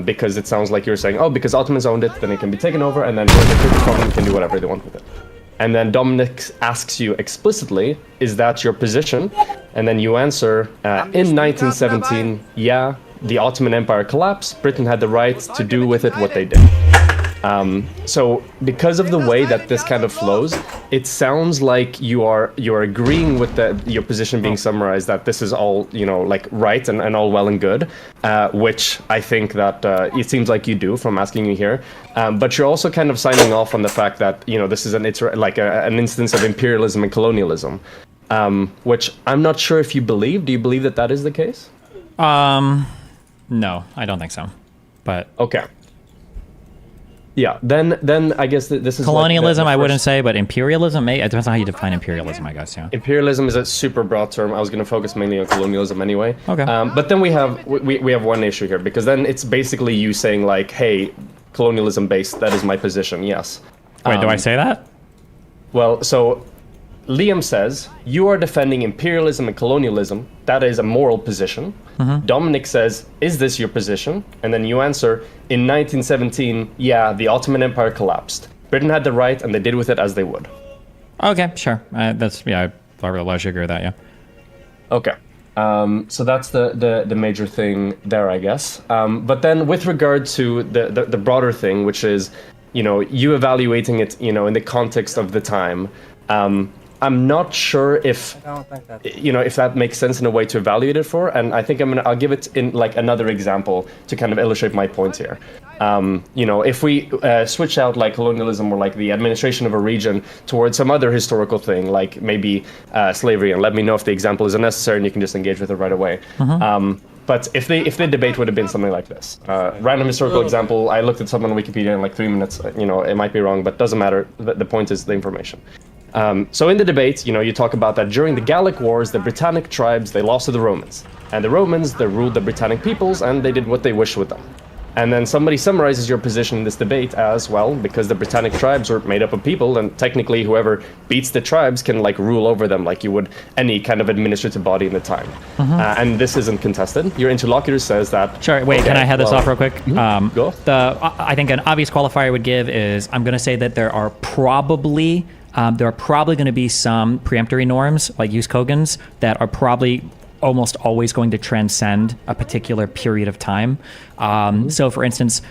Because it sounds like you're saying, oh, because Ottomans owned it, then it can be taken over, and then the British government can do whatever they want with it. And then Dominic asks you explicitly, is that your position? And then you answer, in 1917, yeah, the Ottoman Empire collapsed, Britain had the right to do with it what they did. So because of the way that this kind of flows, it sounds like you're agreeing with your position being summarized, that this is all, you know, like right and all well and good, which I think that it seems like you do from asking you here. But you're also kind of signing off on the fact that, you know, this is an instance of imperialism and colonialism, which I'm not sure if you believe. Do you believe that that is the case? No, I don't think so. But okay. Yeah, then I guess this is colonialism. I wouldn't say, but imperialism. It depends on how you define imperialism, I guess. Yeah. Imperialism is a super broad term. I was going to focus mainly on colonialism anyway. Okay. But then we have one issue here, because then it's basically you saying like, hey, colonialism based. That is my position. Yes. Wait, do I say that? Well, so Liam says you are defending imperialism and colonialism. That is a moral position. Mm-hmm. Dominic says, is this your position? And then you answer, in 1917, yeah, the Ottoman Empire collapsed. Britain had the right, and they did with it as they would. Okay, sure. I largely agree with that, yeah. Okay. So that's the major thing there, I guess. But then with regard to the broader thing, which is, you know, you evaluating it, you know, in the context of the time, I'm not sure if, you know, if that makes sense in a way to evaluate it for, and I think I'll give it in like another example to kind of illustrate my point here. You know, if we switch out like colonialism or like the administration of a region towards some other historical thing, like maybe slavery, and let me know if the example is unnecessary and you can just engage with it right away. But if the debate would have been something like this, random historical example, I looked at something on Wikipedia in like 3 minutes, you know, it might be wrong, but doesn't matter. The point is the information. So in the debate, you know, you talk about that during the Gallic Wars, the Britannic tribes, they lost to the Romans. And the Romans, they ruled the Britannic peoples, and they did what they wished with them. And then somebody summarizes your position in this debate as, well, because the Britannic tribes were made up of people, and technically whoever beats the tribes can, like, rule over them like you would any kind of administrative body in the time. And this isn't contested. Your interlocutor says that... Sure, wait, can I head this off real quick? Go. I think an obvious qualifier I would give is, I'm going to say that there are probably going to be some preemptory norms, like use Kogan's, that are probably almost always going to transcend a particular period of time. So, for instance,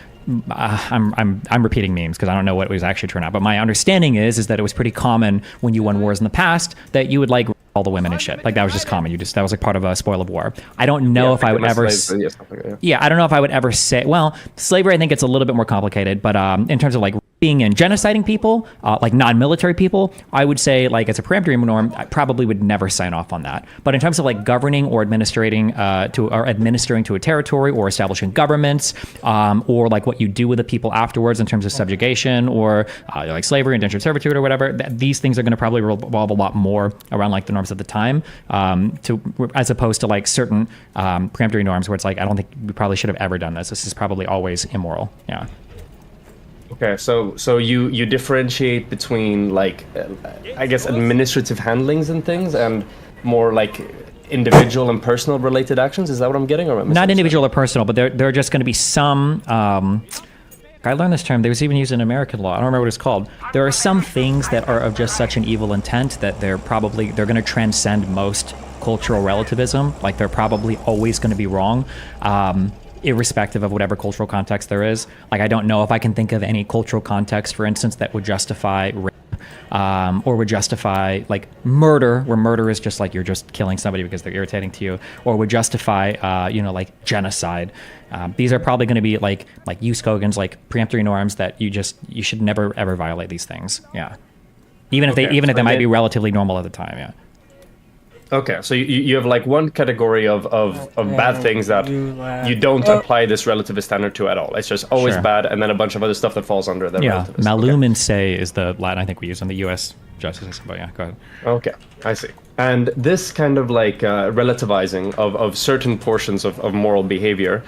I'm repeating memes because I don't know what was actually true or not, but my understanding is that it was pretty common when you won wars in the past that you would like all the women and shit. Like that was just common. That was like part of a spoil of war. I don't know if I would ever. I don't know if I would ever say. Well, slavery, I think it's a little bit more complicated, but in terms of like being in genociding people, like non-military people, I would say, like, as a peremptory norm, I probably would never sign off on that. But in terms of like governing or administering to a territory or establishing governments, or like what you do with the people afterwards in terms of subjugation or like slavery, indentured servitude, or whatever, these things are going to probably revolve a lot more around like the norms of the time, as opposed to like certain peremptory norms where it's like, I don't think we probably should have ever done this. This is probably always immoral. Yeah. Okay, so you differentiate between like, I guess, administrative handlings and things, and more like individual and personal related actions. Is that what I'm getting? Or am I not individual or personal, but there are just going to be some. I learned this term. They was even used in American law. I don't remember what it's called. There are some things that are of just such an evil intent that they're going to transcend most cultural relativism. Like they're probably always going to be wrong. Irrespective of whatever cultural context there is. Like, I don't know if I can think of any cultural context, for instance, that would justify rape, or would justify like murder, where murder is just like you're just killing somebody because they're irritating to you, or would justify, like genocide. These are probably going to be like use Kogan's like peremptory norms that you should never ever violate these things. Yeah, even if they might be relatively normal at the time. Yeah. Okay, so you have like one category of bad things that you don't apply this relativist standard to at all. It's just always bad, and then a bunch of other stuff that falls under the relativist. Malum in se is the Latin I think we use in the U.S. justice system, but yeah, go ahead. Okay, I see. And this kind of like relativizing of certain portions of moral behavior,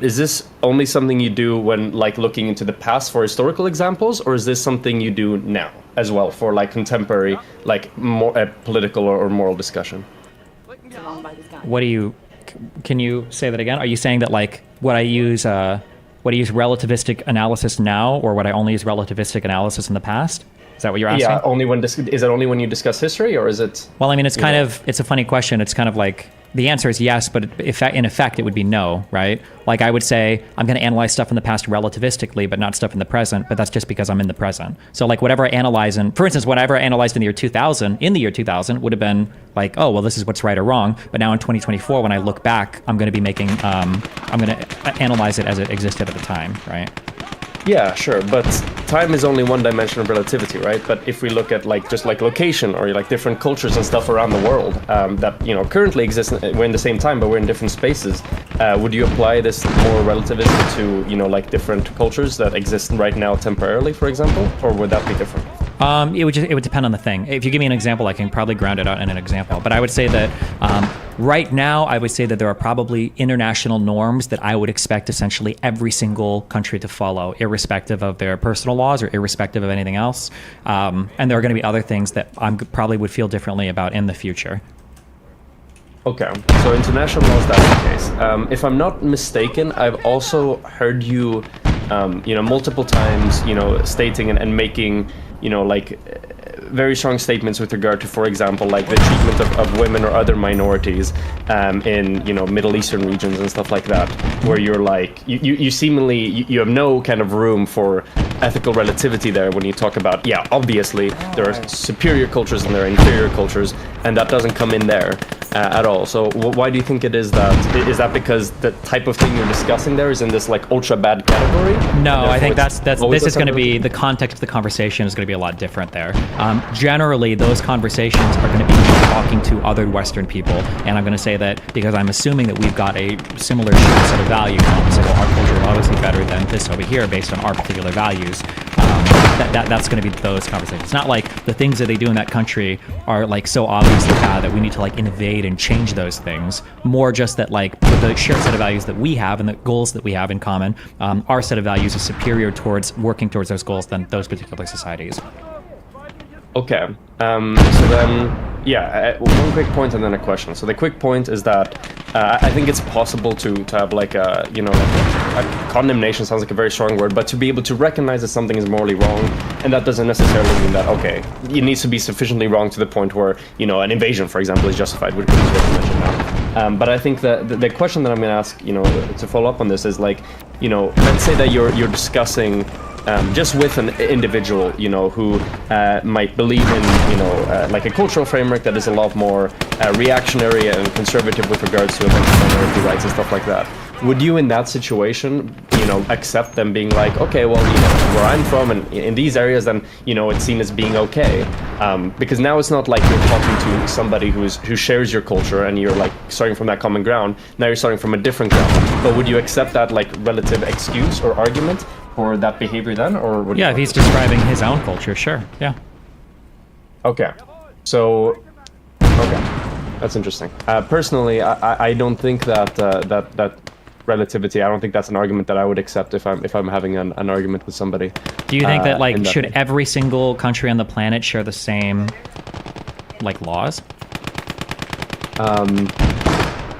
is this only something you do when like looking into the past for historical examples, or is this something you do now as well for like contemporary, like more political or moral discussion? Can you say that again? Are you saying that like would I use relativistic analysis now, or would I only use relativistic analysis in the past? Is that what you're asking? Yeah, is it only when you discuss history, or is it? Well, I mean, it's a funny question. It's kind of like, the answer is yes, but in effect, it would be no, right? Like I would say, I'm going to analyze stuff in the past relativistically, but not stuff in the present, but that's just because I'm in the present. So like whatever I analyze for instance, whatever I analyzed in the year 2000 would have been like, oh, well, this is what's right or wrong. But now in 2024, when I look back, I'm going to be I'm going to analyze it as it existed at the time, right? Yeah, sure, but time is only one dimension of relativity, right? But if we look at like just like location or like different cultures and stuff around the world that currently exist, we're in the same time, but we're in different spaces. Would you apply this more relativism to like different cultures that exist right now temporarily, for example, or would that be different? It would depend on the thing. If you give me an example, I can probably ground it out in an example. But I would say that right now, I would say that there are probably international norms that I would expect essentially every single country to follow, irrespective of their personal laws or irrespective of anything else. And there are going to be other things that I probably would feel differently about in the future. Okay, so international laws, that's the case. If I'm not mistaken, I've also heard you, multiple times, stating and making, like very strong statements with regard to, for example, like the treatment of women or other minorities in Middle Eastern regions and stuff like that, where you're like you seemingly you have no kind of room for ethical relativity there when you talk about, obviously there are superior cultures and there are inferior cultures, and that doesn't come in there at all. So why do you think it is that? Is that because the type of thing you're discussing there is in this like ultra bad category? No, I think this is going to be, the context of the conversation is going to be a lot different there. Generally, those conversations are going to be talking to other Western people, and I'm going to say that because I'm assuming that we've got a similar set of values. I'm say, well, our culture is obviously better than this over here based on our particular values. That's going to be those conversations. It's not like the things that they do in that country are like so obviously bad that we need to like invade and change those things. More just that like with the shared set of values that we have and the goals that we have in common, our set of values is superior towards working towards those goals than those particular societies. Okay, so then, one quick point and then a question. So the quick point is that I think it's possible to have like a condemnation sounds like a very strong word, but to be able to recognize that something is morally wrong, and that doesn't necessarily mean that, okay, it needs to be sufficiently wrong to the point where, an invasion, for example, is justified, which is what you mentioned now. But I think that the question that I'm going to ask, to follow up on this is like, let's say that you're discussing just with an individual, who might believe in, like a cultural framework that is a lot more reactionary and conservative with regards to minority rights and stuff like that. Would you, in that situation, you know, accept them being like, okay, well, you know, where I'm from and in these areas, then, you know, it's seen as being okay. Because now it's not like you're talking to somebody who shares your culture and you're like starting from that common ground. Now you're starting from a different ground. But would you accept that like relative excuse or argument for that behavior then, or would Yeah, if he's describing his own culture, sure. Yeah. Okay. So, okay, that's interesting. Personally, I don't think that that relativity. I don't think that's an argument that I would accept if I'm having an argument with somebody. Do you think that like should every single country on the planet share the same like laws?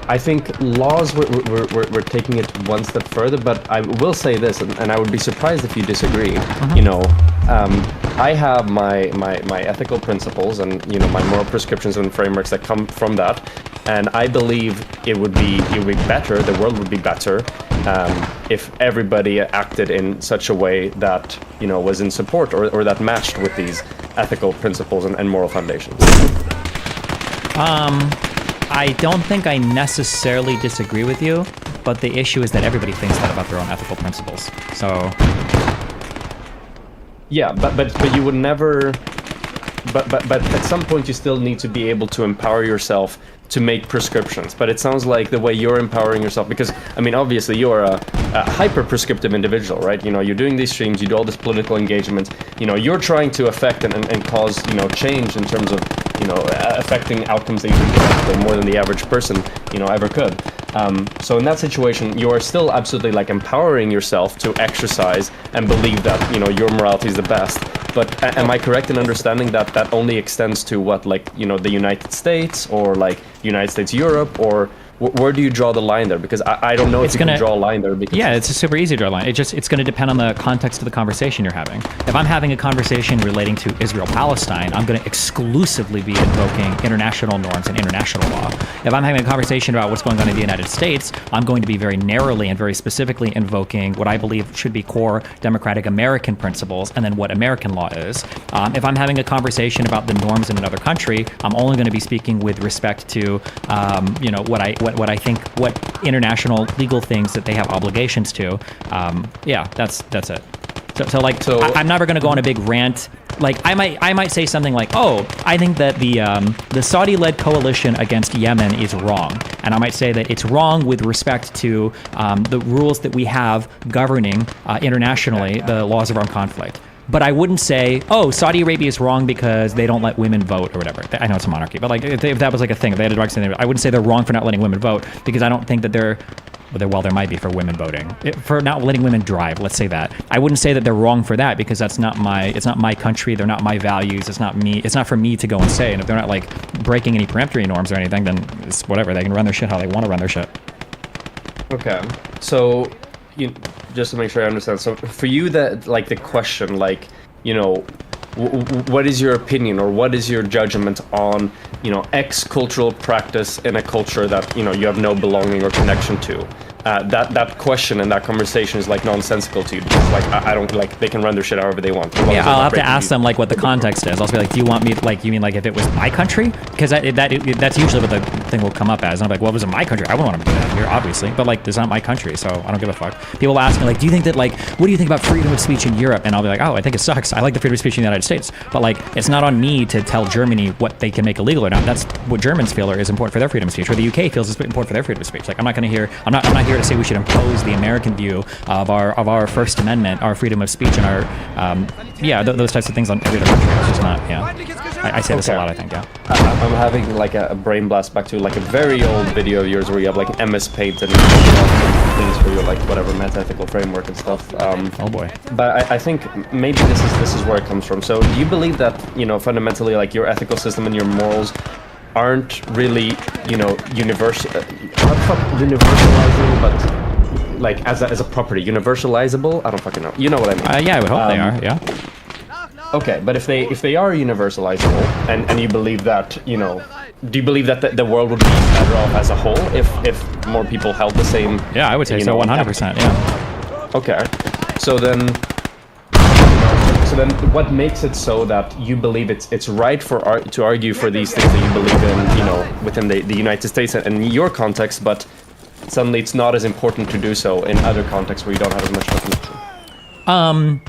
I think laws we're taking it one step further, but I will say this, and I would be surprised if you disagree. You know, I have my ethical principles and, you know, my moral prescriptions and frameworks that come from that, and I believe it would be better, the world would be better, if everybody acted in such a way that, you know, was in support or that matched with these ethical principles and moral foundations. I don't think I necessarily disagree with you, but the issue is that everybody thinks that about their own ethical principles. So, yeah, but you would never. But at some point you still need to be able to empower yourself to make prescriptions. But it sounds like the way you're empowering yourself, because I mean, obviously you're a hyper prescriptive individual, right? You know, you're doing these streams, you do all this political engagement. You know, you're trying to affect and cause, you know, change in terms of, you know, affecting outcomes that you can get more than the average person, you know, ever could. So in that situation, you are still absolutely like empowering yourself to exercise and believe that, you know, your morality is the best. But am I correct in understanding that that only extends to what, like, you know, the United States or like United States, Europe, or where do you draw the line there? Because I don't know if you can draw a line there. Because yeah, it's super easy to draw a line. It's going to depend on the context of the conversation you're having. If I'm having a conversation relating to Israel-Palestine, I'm going to exclusively be invoking international norms and international law. If I'm having a conversation about what's going on in the United States, I'm going to be very narrowly and very specifically invoking what I believe should be core democratic American principles and then what American law is. If I'm having a conversation about the norms in another country, I'm only going to be speaking with respect to, you know, what I think, what international legal things that they have obligations to. Yeah, that's it. So I'm never going to go on a big rant. Like I might say something like, oh, I think that the Saudi-led coalition against Yemen is wrong, and I might say that it's wrong with respect to the rules that we have governing internationally the laws of armed conflict. But I wouldn't say, oh, Saudi Arabia is wrong because they don't let women vote or whatever. I know it's a monarchy, but like if that was like a thing, if they had a direct standard, I wouldn't say they're wrong for not letting women vote, because I don't think that there might be for women voting, for not letting women drive. Let's say that. I wouldn't say that they're wrong for that, because it's not my country. They're not my values. It's not me. It's not for me to go and say. And if they're not like breaking any peremptory norms or anything, then it's whatever. They can run their shit how they want to run their shit. Okay, so. Just to make sure I understand, so for you, that like the question, like, you know, what is your opinion or what is your judgment on, you know, X cultural practice in a culture that, you know, you have no belonging or connection to? That question and that conversation is like nonsensical to you. Like I don't, like, they can run their shit however they want. Yeah, I'll have to ask them like what the context is. I'll be like, do you want me, like, you mean like if it was my country? Because that's usually what the thing will come up as. And I'm like, well, if it was my country, I wouldn't want to do that here, obviously. But like, it's not my country, so I don't give a fuck. People ask me like, do you think that, like, what do you think about freedom of speech in Europe? And I'll be like, oh, I think it sucks. I like the freedom of speech in the United States. But like, it's not on me to tell Germany what they can make illegal or not. That's what Germans feel is important for their freedom of speech, or the UK feels is important for their freedom of speech. Like, I'm not here to say we should impose the American view of our First Amendment, our freedom of speech, and our those types of things on every other country. It's just not. Yeah, I say this a lot. I think. Yeah. I'm having like a brain blast back to like a very old video of yours where you have like MS Paint and things for your like whatever meta-ethical framework and stuff. Oh boy. But I think maybe this is where it comes from. So do you believe that, you know, fundamentally, like, your ethical system and your morals aren't really, you know, universalizable, but like as a property, universalizable? I don't fucking know. You know what I mean? Yeah, I would hope they are. Yeah. Okay, but if they are universalizable, and you believe that, you know, do you believe that the world would be better off as a whole if more people held the same? Yeah, I would say so. 100%. Yeah. Okay, so then what makes it so that you believe it's right to argue for these things that you believe in, you know, within the United States and your context, but suddenly it's not as important to do so in other contexts where you don't have as much definition?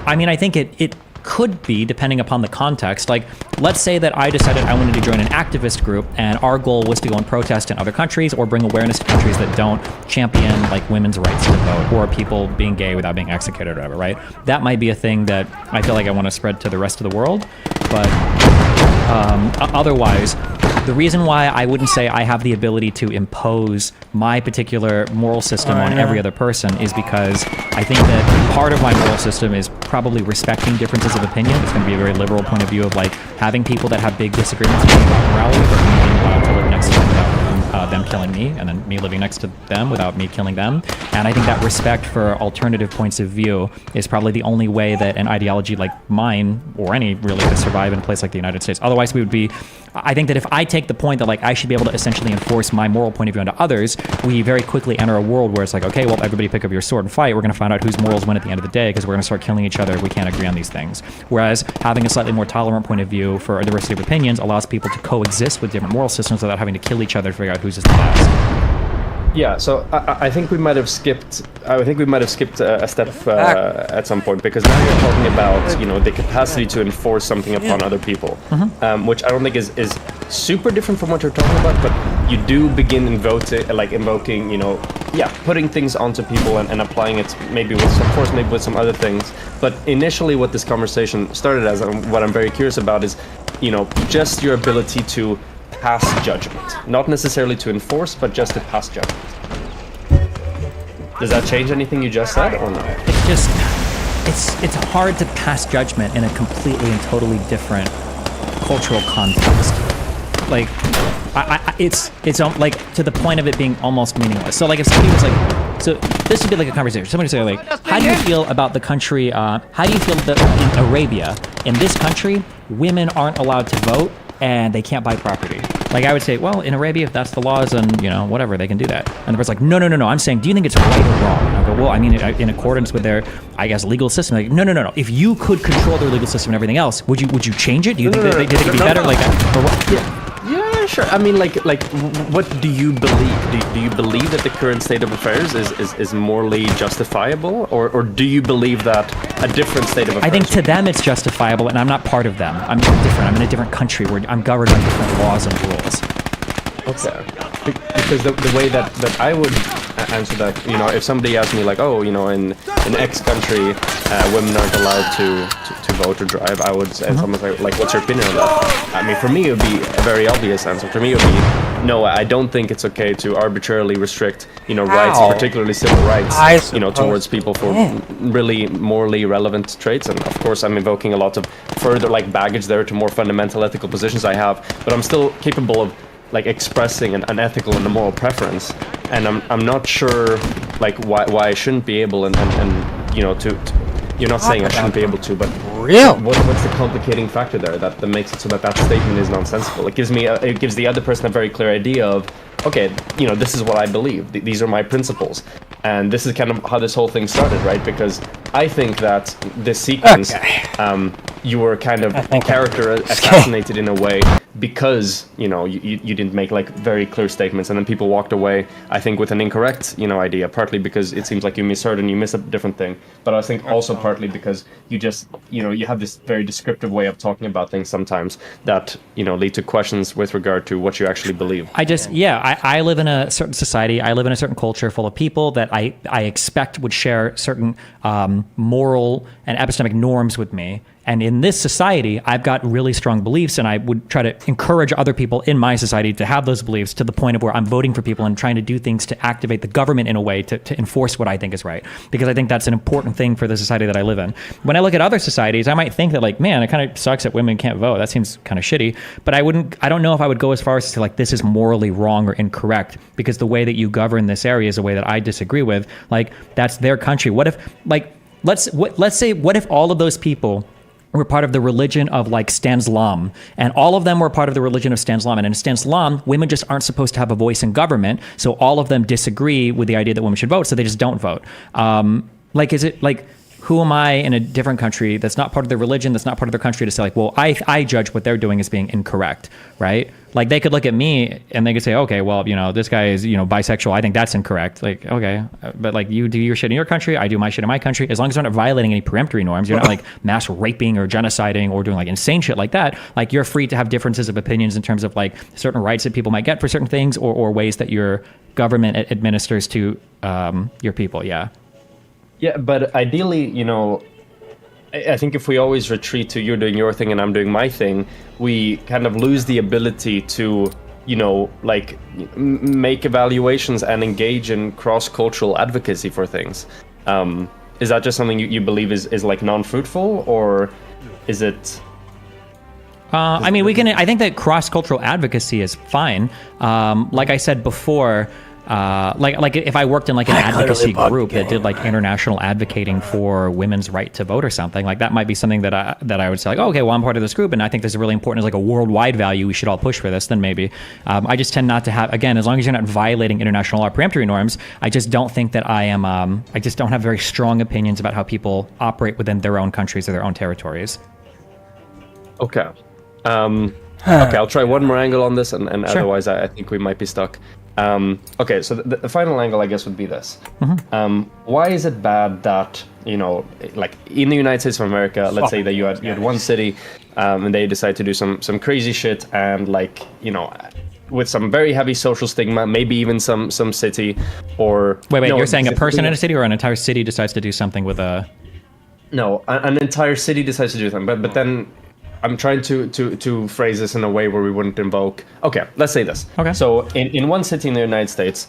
I mean, I think it could be, depending upon the context. Like, let's say that I decided I wanted to join an activist group, and our goal was to go and protest in other countries or bring awareness to countries that don't champion, like, women's rights to vote or people being gay without being executed or whatever, right? That might be a thing that I feel like I want to spread to the rest of the world, but otherwise, the reason why I wouldn't say I have the ability to impose my particular moral system on every other person is because I think that part of my moral system is probably respecting differences of opinion. It's going to be a very liberal point of view of like having people that have big disagreements with me about morality, but me being allowed to live next to them without them killing me, and then me living next to them without me killing them. And I think that respect for alternative points of view is probably the only way that an ideology like mine, or any really, could survive in a place like the United States. Otherwise, we would be... I think that if I take the point that like I should be able to essentially enforce my moral point of view onto others, we very quickly enter a world where it's like, okay, well, everybody pick up your sword and fight. We're going to find out whose morals win at the end of the day because we're going to start killing each other if we can't agree on these things. Whereas having a slightly more tolerant point of view for a diversity of opinions allows people to coexist with different moral systems without having to kill each other to figure out who's just the best. Yeah, so I think we might have skipped. I think we might have skipped a step at some point, because now you're talking about, you know, the capacity to enforce something upon other people, which I don't think is super different from what you're talking about. But you do begin invoking, you know, putting things onto people and applying it maybe with some force, maybe with some other things. But initially, what this conversation started as, and what I'm very curious about, is, you know, just your ability to pass judgment, not necessarily to enforce, but just to pass judgment. Does that change anything you just said, or not? It's just, it's hard to pass judgment in a completely and totally different cultural context. Like, it's like to the point of it being almost meaningless. So like if somebody was like, so this would be like a conversation. Somebody would say like, how do you feel about the country? How do you feel that in Arabia, in this country, women aren't allowed to vote and they can't buy property? Like I would say, well, in Arabia, if that's the laws, then, you know, whatever, they can do that. And the person's like, no, I'm saying, do you think it's right or wrong? And I go, well, I mean, in accordance with their, I guess, legal system. Like, no. If you could control their legal system and everything else, would you change it? Do you think that it could be better? Like, or what? Yeah, sure. I mean, like, what do you believe? Do you believe that the current state of affairs is morally justifiable, or do you believe that a different state of affairs? I think to them it's justifiable, and I'm not part of them. I'm different. I'm in a different country where I'm governed by different laws and rules. Okay. Because the way that I would answer that, you know, if somebody asked me like, oh, you know, in X country, women aren't allowed to vote or drive, I would say, someone's like, what's your opinion on that? I mean, for me, it would be a very obvious answer. For me, it would be, no, I don't think it's okay to arbitrarily restrict, you know, rights, particularly civil rights, you know, towards people for really morally relevant traits. And of course, I'm invoking a lot of further like baggage there to more fundamental ethical positions I have, but I'm still capable of like expressing an ethical and a moral preference, and I'm not sure like why I shouldn't be able and you know to you're not saying I shouldn't be able to, but what's the complicating factor there that makes it so that statement is nonsensical? It gives the other person a very clear idea of, okay, you know, this is what I believe, these are my principles, and this is kind of how this whole thing started, right? Because I think that this sequence, you were kind of character assassinated in a way because, you know, you didn't make like very clear statements, and then people walked away, I think, with an incorrect, you know, idea, partly because it seems like you misheard and you missed a different thing, but I think also partly because you just, you know, you have this very descriptive way of talking about things sometimes that, you know, lead to questions with regard to what you actually believe. I live in a certain society, I live in a certain culture full of people that I expect would share certain moral and epistemic norms with me. And in this society, I've got really strong beliefs, and I would try to encourage other people in my society to have those beliefs to the point of where I'm voting for people and trying to do things to activate the government in a way to enforce what I think is right. Because I think that's an important thing for the society that I live in. When I look at other societies, I might think that like, man, it kind of sucks that women can't vote. That seems kind of shitty. But I don't know if I would go as far as to say like, this is morally wrong or incorrect, because the way that you govern this area is a way that I disagree with. Like, that's their country. What if, like, let's say, what if all of those people were part of the religion of like Stanislam, and all of them were part of the religion of Stanislam, and in Stanislam, women just aren't supposed to have a voice in government, so all of them disagree with the idea that women should vote, so they just don't vote. Like, is it like, who am I in a different country that's not part of their religion, that's not part of their country, to say like, well, I judge what they're doing as being incorrect, right? Like they could look at me and they could say, okay, well, you know, this guy is, you know, bisexual. I think that's incorrect. Like, okay, but like you do your shit in your country, I do my shit in my country. As long as you're not violating any peremptory norms, you're not like mass raping or genociding or doing like insane shit like that. Like you're free to have differences of opinions in terms of like certain rights that people might get for certain things or ways that your government administers to your people. Yeah. Yeah, but ideally, you know, I think if we always retreat to you're doing your thing and I'm doing my thing, we kind of lose the ability to, you know, like make evaluations and engage in cross-cultural advocacy for things. Is that just something you believe is like non-fruitful, or is it? I mean, I think that cross-cultural advocacy is fine. Like I said before, like if I worked in like an advocacy group that did like international advocating for women's right to vote or something, like that might be something that I would say like, oh, okay, well, I'm part of this group and I think this is really important as like a worldwide value. We should all push for this. Then maybe. I just tend not to have, again, as long as you're not violating international law peremptory norms, I just don't think that I am, I just don't have very strong opinions about how people operate within their own countries or their own territories. Okay. Okay, I'll try one more angle on this, and Sure. otherwise I think we might be stuck. Okay, so the final angle, I guess, would be this. Why is it bad that, you know, like in the United States of America, let's say that you had one city, and they decide to do some crazy shit, and like, you know, with some very heavy social stigma, maybe even some city, or... Wait, no, you're saying a person in a city or an entire city decides to do something with a... No, an entire city decides to do something, but then... I'm trying to phrase this in a way where we wouldn't invoke... Okay, let's say this. Okay. So in one city in the United States,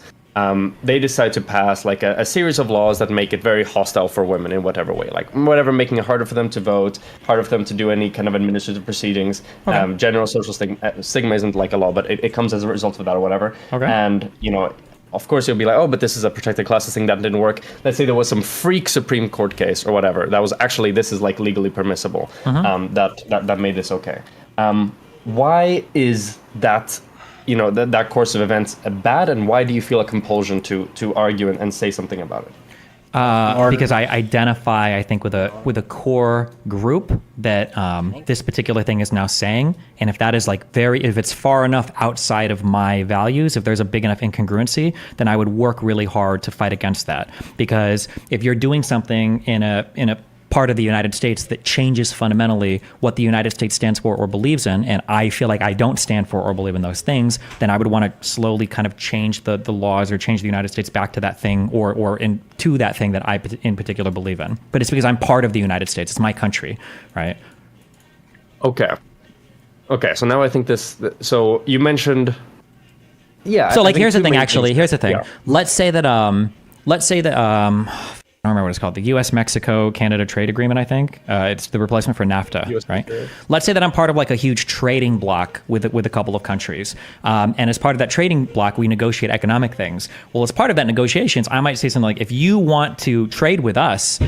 they decide to pass like a series of laws that make it very hostile for women in whatever way. Like whatever, making it harder for them to vote, harder for them to do any kind of administrative proceedings. Okay. General social stigma isn't like a law, but it comes as a result of that or whatever. Okay. And, you know... Of course, you'll be like, oh, but this is a protected classes thing that didn't work. Let's say there was some freak Supreme Court case or whatever that was actually, this is like legally permissible. That made this okay. Why is that, you know, that course of events bad, and why do you feel a compulsion to argue and say something about it? Because I identify, I think, with a core group that this particular thing is now saying, and if that is like if it's far enough outside of my values, if there's a big enough incongruency, then I would work really hard to fight against that. Because if you're doing something in a part of the United States that changes fundamentally what the United States stands for or believes in, and I feel like I don't stand for or believe in those things, then I would want to slowly kind of change the laws or change the United States back to that thing or to that thing that I in particular believe in. But it's because I'm part of the United States. It's my country, right? Okay, so now I think this... So you mentioned... Yeah. So I like, think here's the two thing, main actually. things. Here's the thing. Yeah. Let's say that I don't remember what it's called, the U.S.-Mexico-Canada trade agreement, I think. It's the replacement for NAFTA, right? trade. Let's say that I'm part of like a huge trading bloc with a couple of countries. And as part of that trading bloc, we negotiate economic things. Well, as part of that negotiations, I might say something like, if you want to trade with us,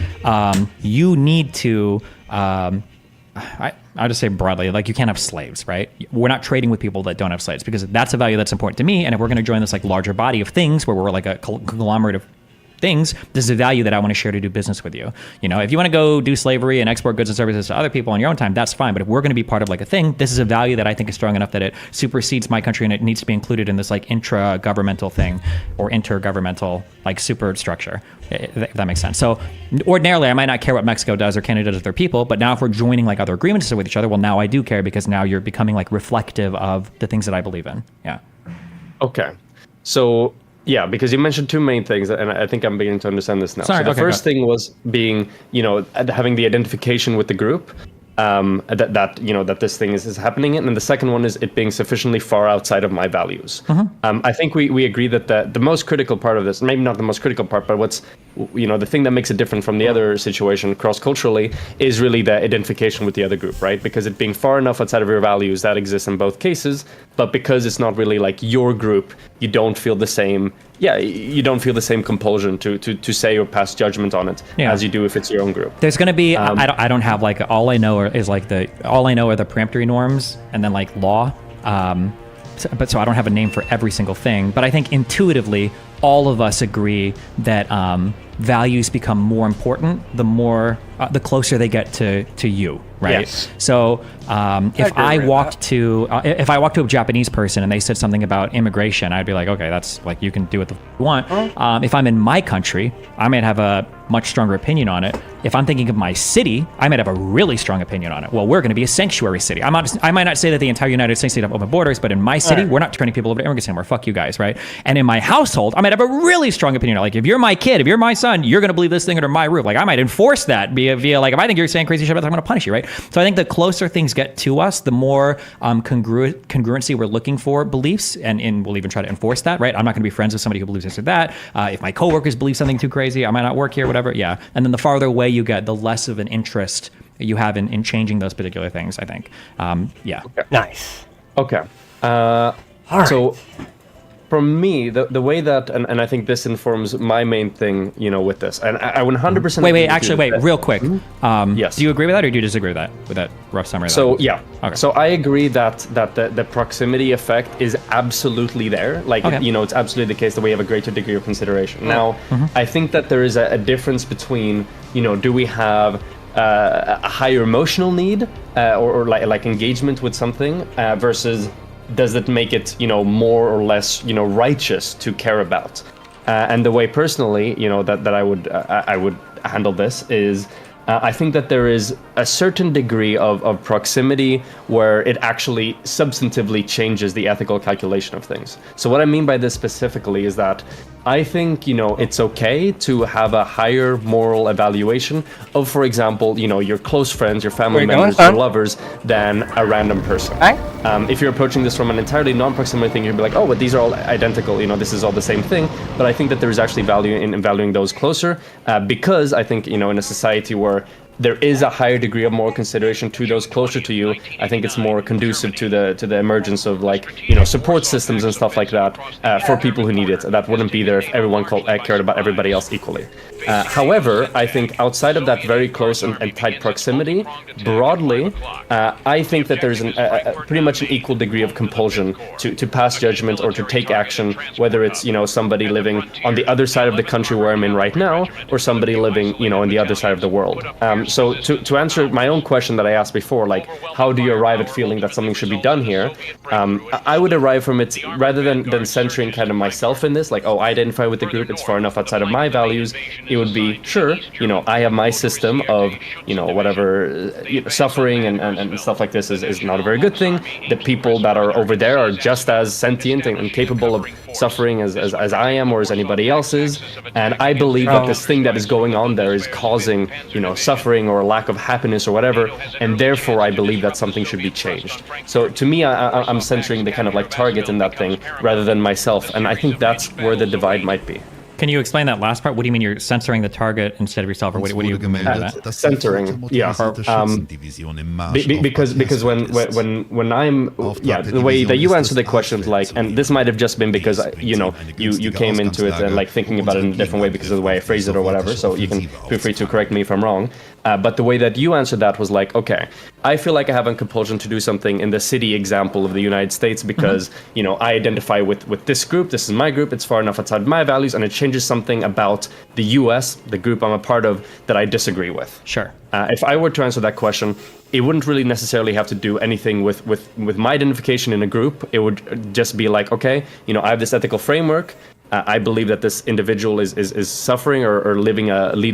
you need to... I'll just say broadly, like you can't have slaves, right? We're not trading with people that don't have slaves because that's a value that's important to me. And if we're going to join this like larger body of things where we're like a conglomerate of things, this is a value that I want to share to do business with you. You know, if you want to go do slavery and export goods and services to other people on your own time, that's fine. But if we're going to be part of like a thing, this is a value that I think is strong enough that it supersedes my country and it needs to be included in this like intra-governmental thing or intergovernmental like superstructure, if that makes sense. So ordinarily, I might not care what Mexico does or Canada does with their people, but now if we're joining like other agreements with each other, well, now I do care because now you're becoming like reflective of the things that I believe in. Yeah. Okay. So... Yeah, because you mentioned two main things, and I think I'm beginning to understand this now. Sorry, so the first thing was being, you know, having the identification with the group, that this thing is happening in, and the second one is it being sufficiently far outside of my values. I think we agree that the most critical part of this, maybe not the most critical part, but what's, you know, the thing that makes it different from the other situation cross-culturally is really the identification with the other group, right? Because it being far enough outside of your values, that exists in both cases, but because it's not really like your group, you don't feel the same compulsion to say or pass judgment on it as you do if it's your own group. There's going to be, I don't have like, all I know are the peremptory norms and then like law. So I don't have a name for every single thing, but I think intuitively all of us agree that values become more important, the closer they get to you, right? Yes. So if I with walked to a Japanese person and they said something about immigration, I'd be like, okay, that's like, you can do what the you want. If I'm in my country, I might have a much stronger opinion on it. If I'm thinking of my city, I might have a really strong opinion on it. Well, we're going to be a sanctuary city. I might not say that the entire United States should have open borders, but in my city, we're not turning people over to immigrants anymore. Fuck you guys, right? And in my household, I might have a really strong opinion. Like, if you're my kid, if you're my son, you're going to believe this thing under my roof. Like, I might enforce that via like, if I think you're saying crazy shit, I'm going to punish you, right? So I think the closer things get to us, the more congruency we're looking for beliefs, and we'll even try to enforce that, right? I'm not going to be friends with somebody who believes this or that. If my coworkers believe something too crazy, I might not work here, whatever. Yeah. And then the farther away you get, the less of an interest you have in changing those particular things, I think. Yeah. Okay. Nice. Okay. So from me, the way that, and I think this informs my main thing, with this, and I 100%. Wait, real quick. Yes. Do you agree with that, or do you disagree with that rough summary? So yeah. Okay. So I agree that the proximity effect is absolutely there. Like, it's absolutely the case that we have a greater degree of consideration. Now, I think that there is a difference between, do we have a higher emotional need or like engagement with something versus does it make it, more or less, righteous to care about? And the way personally, that I would handle this is, I think that there is a certain degree of proximity where it actually substantively changes the ethical calculation of things. So what I mean by this specifically is that I think, it's okay to have a higher moral evaluation of, for example, your close friends, your family members, your lovers, than a random person. If you're approaching this from an entirely non-proximity thing, you'd be like, oh, but these are all identical, this is all the same thing. But I think that there is actually value in valuing those closer because I think, in a society where there is a higher degree of moral consideration to those closer to you, I think it's more conducive to the emergence of support systems and stuff like that for people who need it. That wouldn't be there if everyone cared about everybody else equally. However, I think outside of that very close and tight proximity, broadly, I think that there's pretty much an equal degree of compulsion to pass judgment or to take action, whether it's somebody living on the other side of the country where I'm in right now, or somebody living on the other side of the world. So to answer my own question that I asked before, like, how do you arrive at feeling that something should be done here? I would arrive from it, rather than centering kind of myself in this, like, oh, I identify with the group, it's far enough outside of my values. It would be, sure, I have my system of, whatever, suffering and stuff like this is not a very good thing. The people that are over there are just as sentient and capable of suffering as I am or as anybody else is. And I believe that this thing that is going on there is causing, suffering or a lack of happiness or whatever, and therefore I believe that something should be changed. So to me, I'm centering the kind of like target in that thing rather than myself, and I think that's where the divide might be. Can you explain that last part? What do you mean you're censoring the target instead of yourself, or what do you mean by that? Centering, yeah. Because when I'm the way that you answer the questions, like, and this might have just been because you came into it and like thinking about it in a different way because of the way I phrased it or whatever. So you can feel free to correct me if I'm wrong. But the way that you answered that was like, okay, I feel like I have a compulsion to do something in the city example of the United States because, I identify with this group, this is my group, it's far enough outside my values, and it changes something about the US, the group I'm a part of, that I disagree with. Sure. If I were to answer that question, it wouldn't really necessarily have to do anything with my identification in a group. It would just be like, okay, I have this ethical framework. I believe that this individual is suffering or leading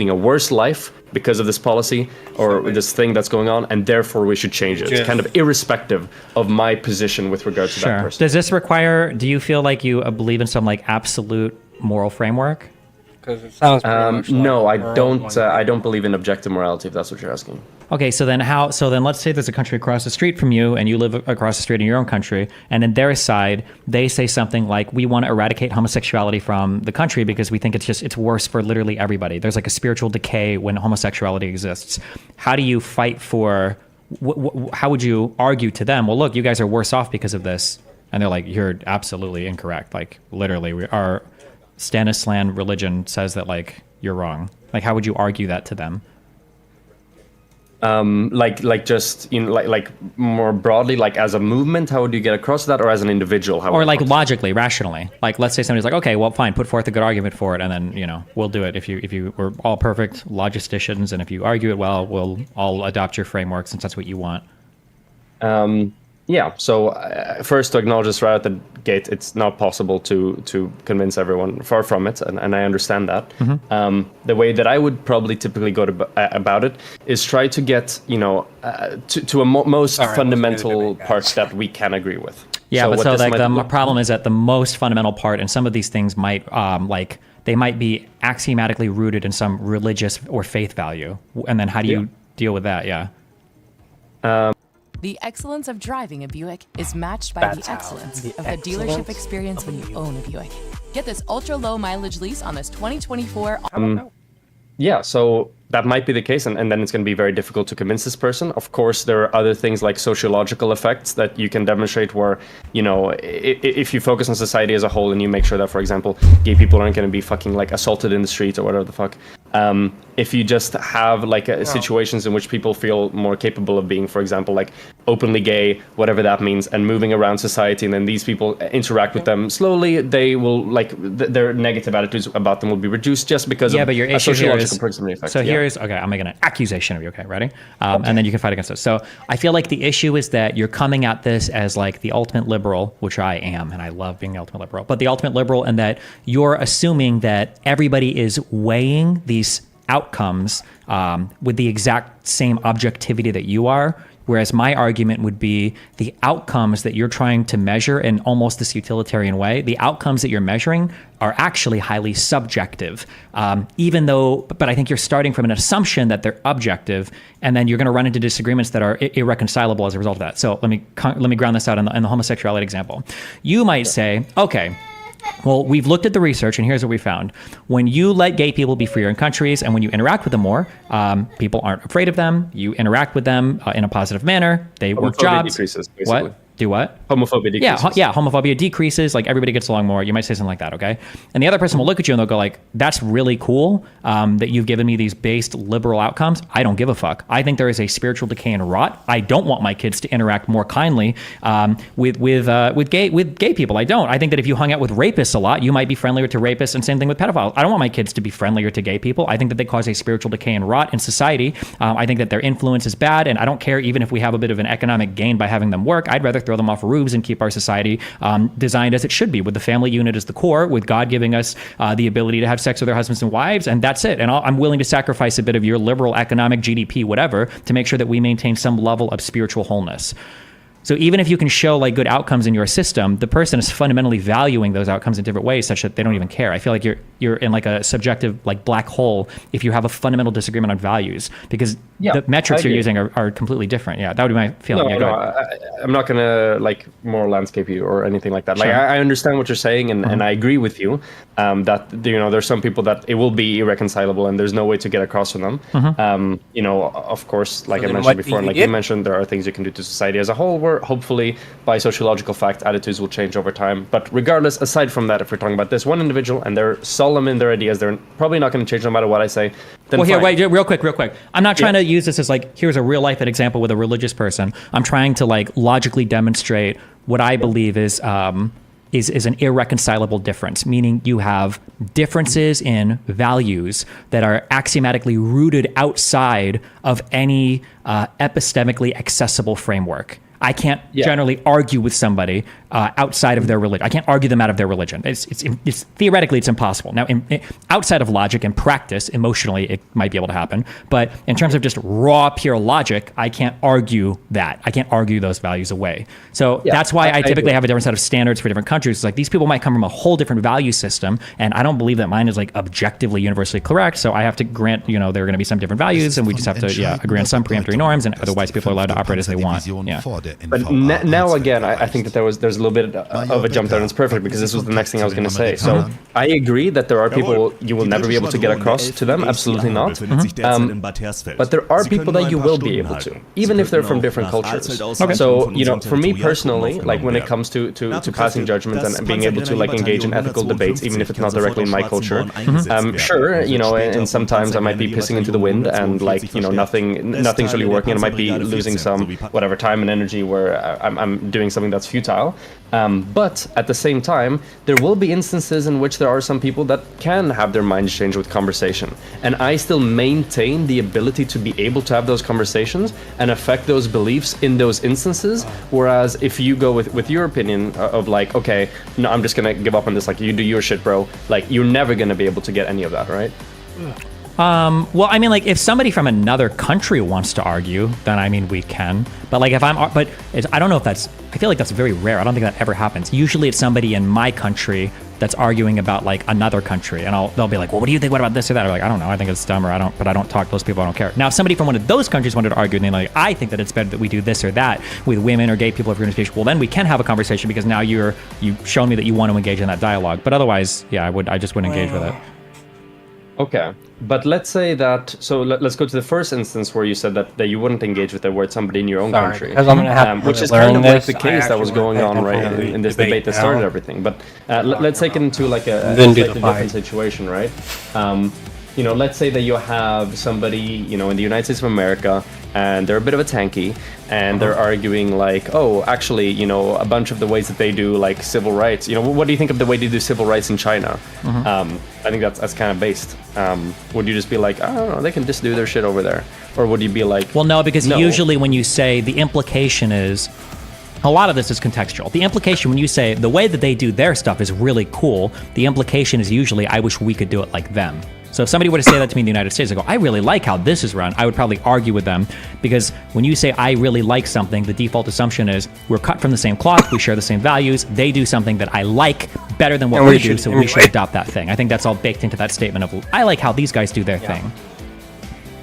a worse life because of this policy or this thing that's going on, and therefore we should change it. It's kind of irrespective of my position with regard to that person. Does this require, do you feel like you believe in some like absolute moral framework? Because it sounds pretty much no, I don't believe in objective morality, if that's what you're asking. Okay, so then let's say there's a country across the street from you and you live across the street in your own country, and in their side, they say something like, we want to eradicate homosexuality from the country because we think it's worse for literally everybody. There's like a spiritual decay when homosexuality exists. How do you fight for, how would you argue to them, well, look, you guys are worse off because of this? And they're like, you're absolutely incorrect. Like, literally, our Stanislan religion says that, like, you're wrong. Like, how would you argue that to them? Like just like more broadly, like as a movement, how would you get across that, or as an individual? How or like logically, rationally? Like, let's say somebody's like, okay, well, fine, put forth a good argument for it, and then we'll do it. If you were all perfect logisticians, and if you argue it well, we'll all adopt your framework since that's what you want. Yeah, so first to acknowledge this right at the gate, it's not possible to convince everyone, far from it, and I understand that. The way that I would probably typically go about it is try to get, to a most fundamental parts that we can agree with. Yeah, but so like the problem is that the most fundamental part, and some of these things might, they might be axiomatically rooted in some religious or faith value. And then how do you deal with that? Yeah. The excellence of driving a Buick is matched by the excellence of the dealership experience when you own a Buick. Get this ultra-low mileage lease on this 2024... Yeah, so that might be the case, and then it's going to be very difficult to convince this person. Of course, there are other things like sociological effects that you can demonstrate where, if you focus on society as a whole and you make sure that, for example, gay people aren't going to be fucking like assaulted in the streets or whatever the fuck. If you just have like situations in which people feel more capable of being, for example, like openly gay, whatever that means, and moving around society, and then these people interact with them slowly, they will their negative attitudes about them will be reduced just because of but your a issue sociological proximity effect. So here's, okay, I'm making an accusation of you, okay, ready? And then you can fight against it. So I feel like the issue is that you're coming at this as like the ultimate liberal, which I am, and I love being the ultimate liberal, but the ultimate liberal, and that you're assuming that everybody is weighing these outcomes with the exact same objectivity that you are. Whereas my argument would be the outcomes that you're trying to measure in almost this utilitarian way, the outcomes that you're measuring are actually highly subjective, even though, but I think you're starting from an assumption that they're objective, and then you're going to run into disagreements that are irreconcilable as a result of that. So let me ground this out in the homosexuality example. You might say, okay, well, we've looked at the research, and here's what we found. When you let gay people be freer in countries, and when you interact with them more, people aren't afraid of them. You interact with them in a positive manner. They work jobs. Decreases, basically. What? Do what? Homophobia decreases. Yeah, homophobia decreases. Like, everybody gets along more. You might say something like that, okay? And the other person will look at you and they'll go like, that's really cool that you've given me these based liberal outcomes. I don't give a fuck. I think there is a spiritual decay and rot. I don't want my kids to interact more kindly with gay people. I don't. I think that if you hung out with rapists a lot, you might be friendlier to rapists, and same thing with pedophiles. I don't want my kids to be friendlier to gay people. I think that they cause a spiritual decay and rot in society. I think that their influence is bad, and I don't care even if we have a bit of an economic gain by having them work. I'd rather throw them off roofs and keep our society designed as it should be, with the family unit as the core, with God giving us the ability to have sex with our husbands and wives, and that's it. And I'm willing to sacrifice a bit of your liberal economic GDP, whatever, to make sure that we maintain some level of spiritual wholeness. So even if you can show like good outcomes in your system, the person is fundamentally valuing those outcomes in different ways, such that they don't even care. I feel like you're in like a subjective like black hole if you have a fundamental disagreement on values, because the metrics you're using are completely different. Yeah, that would be my feeling. I'm not gonna like moral landscape you or anything like that. Sure. Like I understand what you're saying, and I agree with you that there's some people that it will be irreconcilable and there's no way to get across to them. Of course, like I mentioned before, and like you mentioned, there are things you can do to society as a whole where hopefully by sociological fact attitudes will change over time. But regardless, aside from that, if we're talking about this one individual and they're solemn in their ideas, they're probably not going to change no matter what I say. Then well, here, fine. wait, real quick. I'm not trying to use this as like, here's a real life example with a religious person. I'm trying to like logically demonstrate what I believe is an irreconcilable difference, meaning you have differences in values that are axiomatically rooted outside of any epistemically accessible framework. I can't generally argue with somebody outside of their religion. I can't argue them out of their religion. It's theoretically it's impossible. Now, outside of logic and practice, emotionally, it might be able to happen. But in terms of just raw, pure logic, I can't argue that. I can't argue those values away. So that's why I typically have a different set of standards for different countries. It's like these people might come from a whole different value system, and I don't believe that mine is like objectively universally correct. So I have to grant, there are going to be some different values, and we just have to agree on some preemptory norms, and otherwise people are allowed to operate as they want. Yeah. but now again, I think that there's a little bit of a jump there, and it's perfect because this was the next thing I was going to say. So I agree that there are people you will never be able to get across to them, absolutely not. But there are people that you will be able to, even if they're from different cultures. Okay. So, you know, for me personally, like when it comes to passing judgment and being able to like engage in ethical debates, even if it's not directly in my culture, sure, you know, and sometimes I might be pissing into the wind and like, you know, nothing's really working, and I might be losing some whatever time and energy where I'm doing something that's futile. But at the same time, there will be instances in which there are some people that can have their minds changed with conversation. And I still maintain the ability to be able to have those conversations and affect those beliefs in those instances. Whereas if you go with your opinion of like, okay, no, I'm just gonna give up on this, like you do your shit, bro, like you're never gonna be able to get any of that, right? Well, I mean, like, if somebody from another country wants to argue, then I mean, we can. But like, I don't know if that's. I feel like that's very rare. I don't think that ever happens. Usually, it's somebody in my country that's arguing about like another country, and they'll be like, "Well, what do you think? What about this or that?" Or like, "I don't know. I think it's dumb," or "I don't." But I don't talk to those people. I don't care. Now, if somebody from one of those countries wanted to argue, and they're like, "I think that it's better that we do this or that with women or gay people of your education," well, then we can have a conversation because now you've shown me that you want to engage in that dialogue. But otherwise, yeah, I just wouldn't engage with it. Okay, but let's say that, so let's go to the first instance where you said that you wouldn't engage with it, where it's somebody in your own country. Because I'm gonna have to which is learn kind of like this. the case that was going on right in this debate that started everything. But let's take it into like a slightly different situation, right? You know, let's say that you have somebody, you know, in the United States of America, and they're a bit of a tanky, and they're arguing like, oh, actually, you know, a bunch of the ways that they do like civil rights, you know, what do you think of the way they do civil rights in China? I think that's kind of based. Would you just be like, I don't know, they can just do their shit over there? Or would you be like, well, no, because usually when you say, the implication is, a lot of this is contextual. The implication when you say the way that they do their stuff is really cool, the implication is usually, I wish we could do it like them. So if somebody were to say that to me in the United States, I go, I really like how this is run, I would probably argue with them, because when you say I really like something, the default assumption is we're cut from the same cloth, we share the same values, they do something that I like better than what we do, so we should adopt that thing. I think that's all baked into that statement of, I like how these guys do their thing.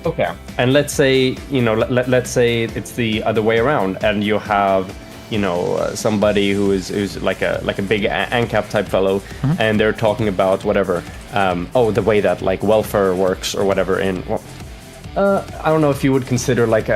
Okay, and let's say, you know, let's say it's the other way around, and you have, you know, somebody who's like a big ANCAP type fellow, and they're talking about whatever, the way that like welfare works or whatever in, I don't know if you would consider like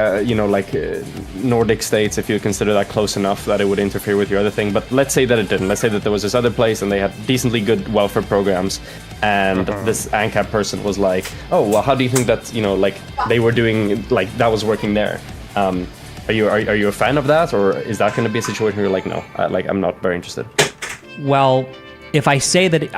Nordic states, if you consider that close enough that it would interfere with your other thing, but let's say that it didn't. Let's say that there was this other place and they had decently good welfare programs, and this ANCAP person was like, oh, well, how do you think that, you know, like they were doing, like that was working there? Are you a fan of that, or is that going to be a situation where you're like, no, I'm not very interested? Well, if I say that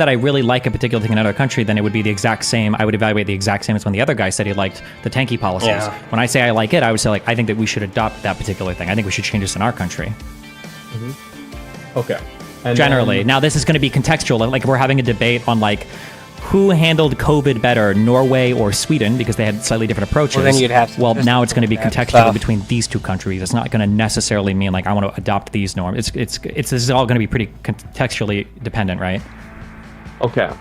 I really like a particular thing in another country, then it would be the exact same. I would evaluate the exact same as when the other guy said he liked the tanky policies. Yeah. When I say I like it, I would say like, I think that we should adopt that particular thing. I think we should change this in our country. Okay. And generally, now this is going to be contextual. Like we're having a debate on like, who handled COVID better, Norway or Sweden, because they had slightly different approaches. Well, then you'd have now it's going to be contextual between these two countries. It's not going to necessarily mean like I want to adopt these norms. This is all going to be pretty contextually dependent, right? Okay.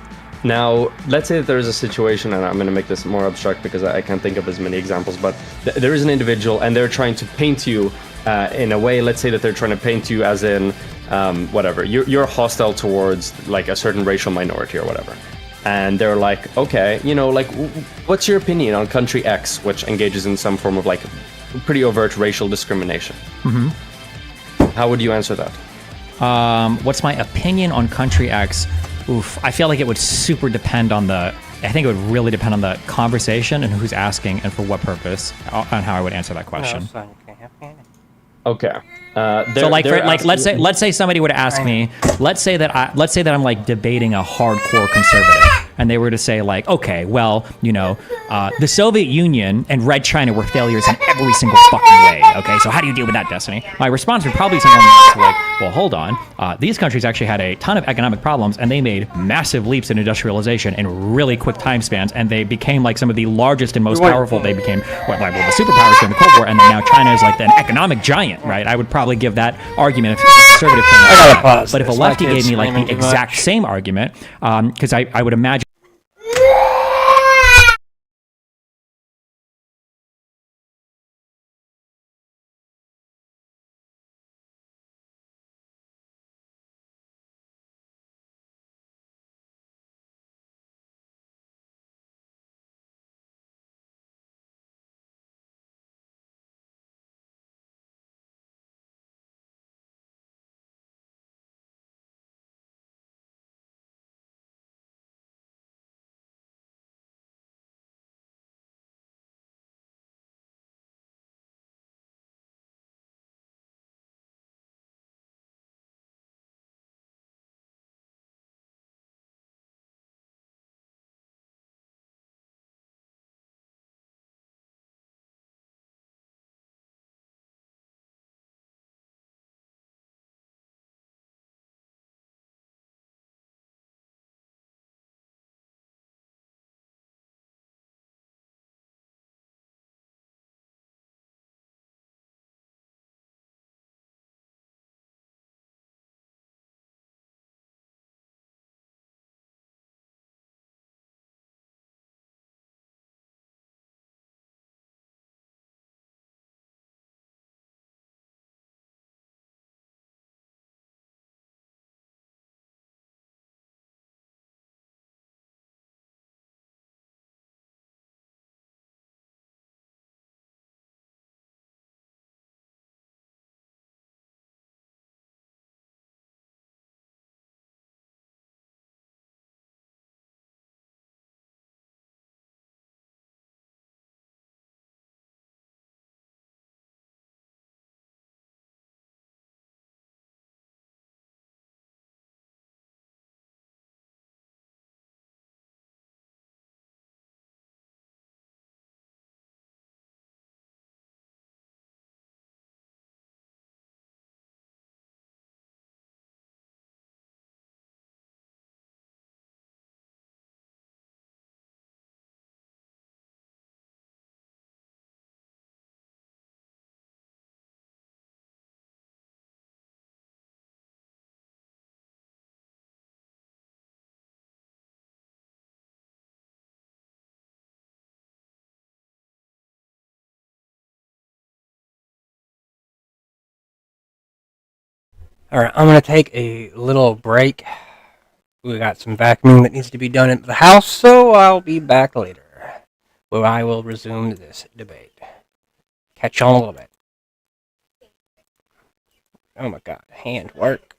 Now, let's say that there is a situation, and I'm going to make this more abstract because I can't think of as many examples, but there is an individual and they're trying to paint you in a way. Let's say that they're trying to paint you as in whatever. You're hostile towards like a certain racial minority or whatever. And they're like, okay, you know, like, what's your opinion on country X, which engages in some form of like pretty overt racial discrimination? How would you answer that? What's my opinion on country X? Oof, I feel like it would super depend on I think it would really depend on the conversation and who's asking and for what purpose, on how I would answer that question. Okay. So let's say somebody would ask me, let's say that I'm like debating a hardcore conservative, and they were to say like, okay, well, you know, the Soviet Union and Red China were failures in every single fucking way. Okay, so how do you deal with that, Destiny? My response would probably be something like, well, hold on, these countries actually had a ton of economic problems, and they made massive leaps in industrialization in really quick time spans, and they became like some of the largest and most powerful. They became the superpowers during the Cold War, and then now China is like an economic giant, right? I would probably give that argument if a conservative came out. But if a lefty gave me like the exact same argument, because I would imagine Alright, I'm going to take a little break. We got some vacuuming that needs to be done at the house, so I'll be back later, where I will resume this debate. Catch you on a little bit. Oh my god, hand work.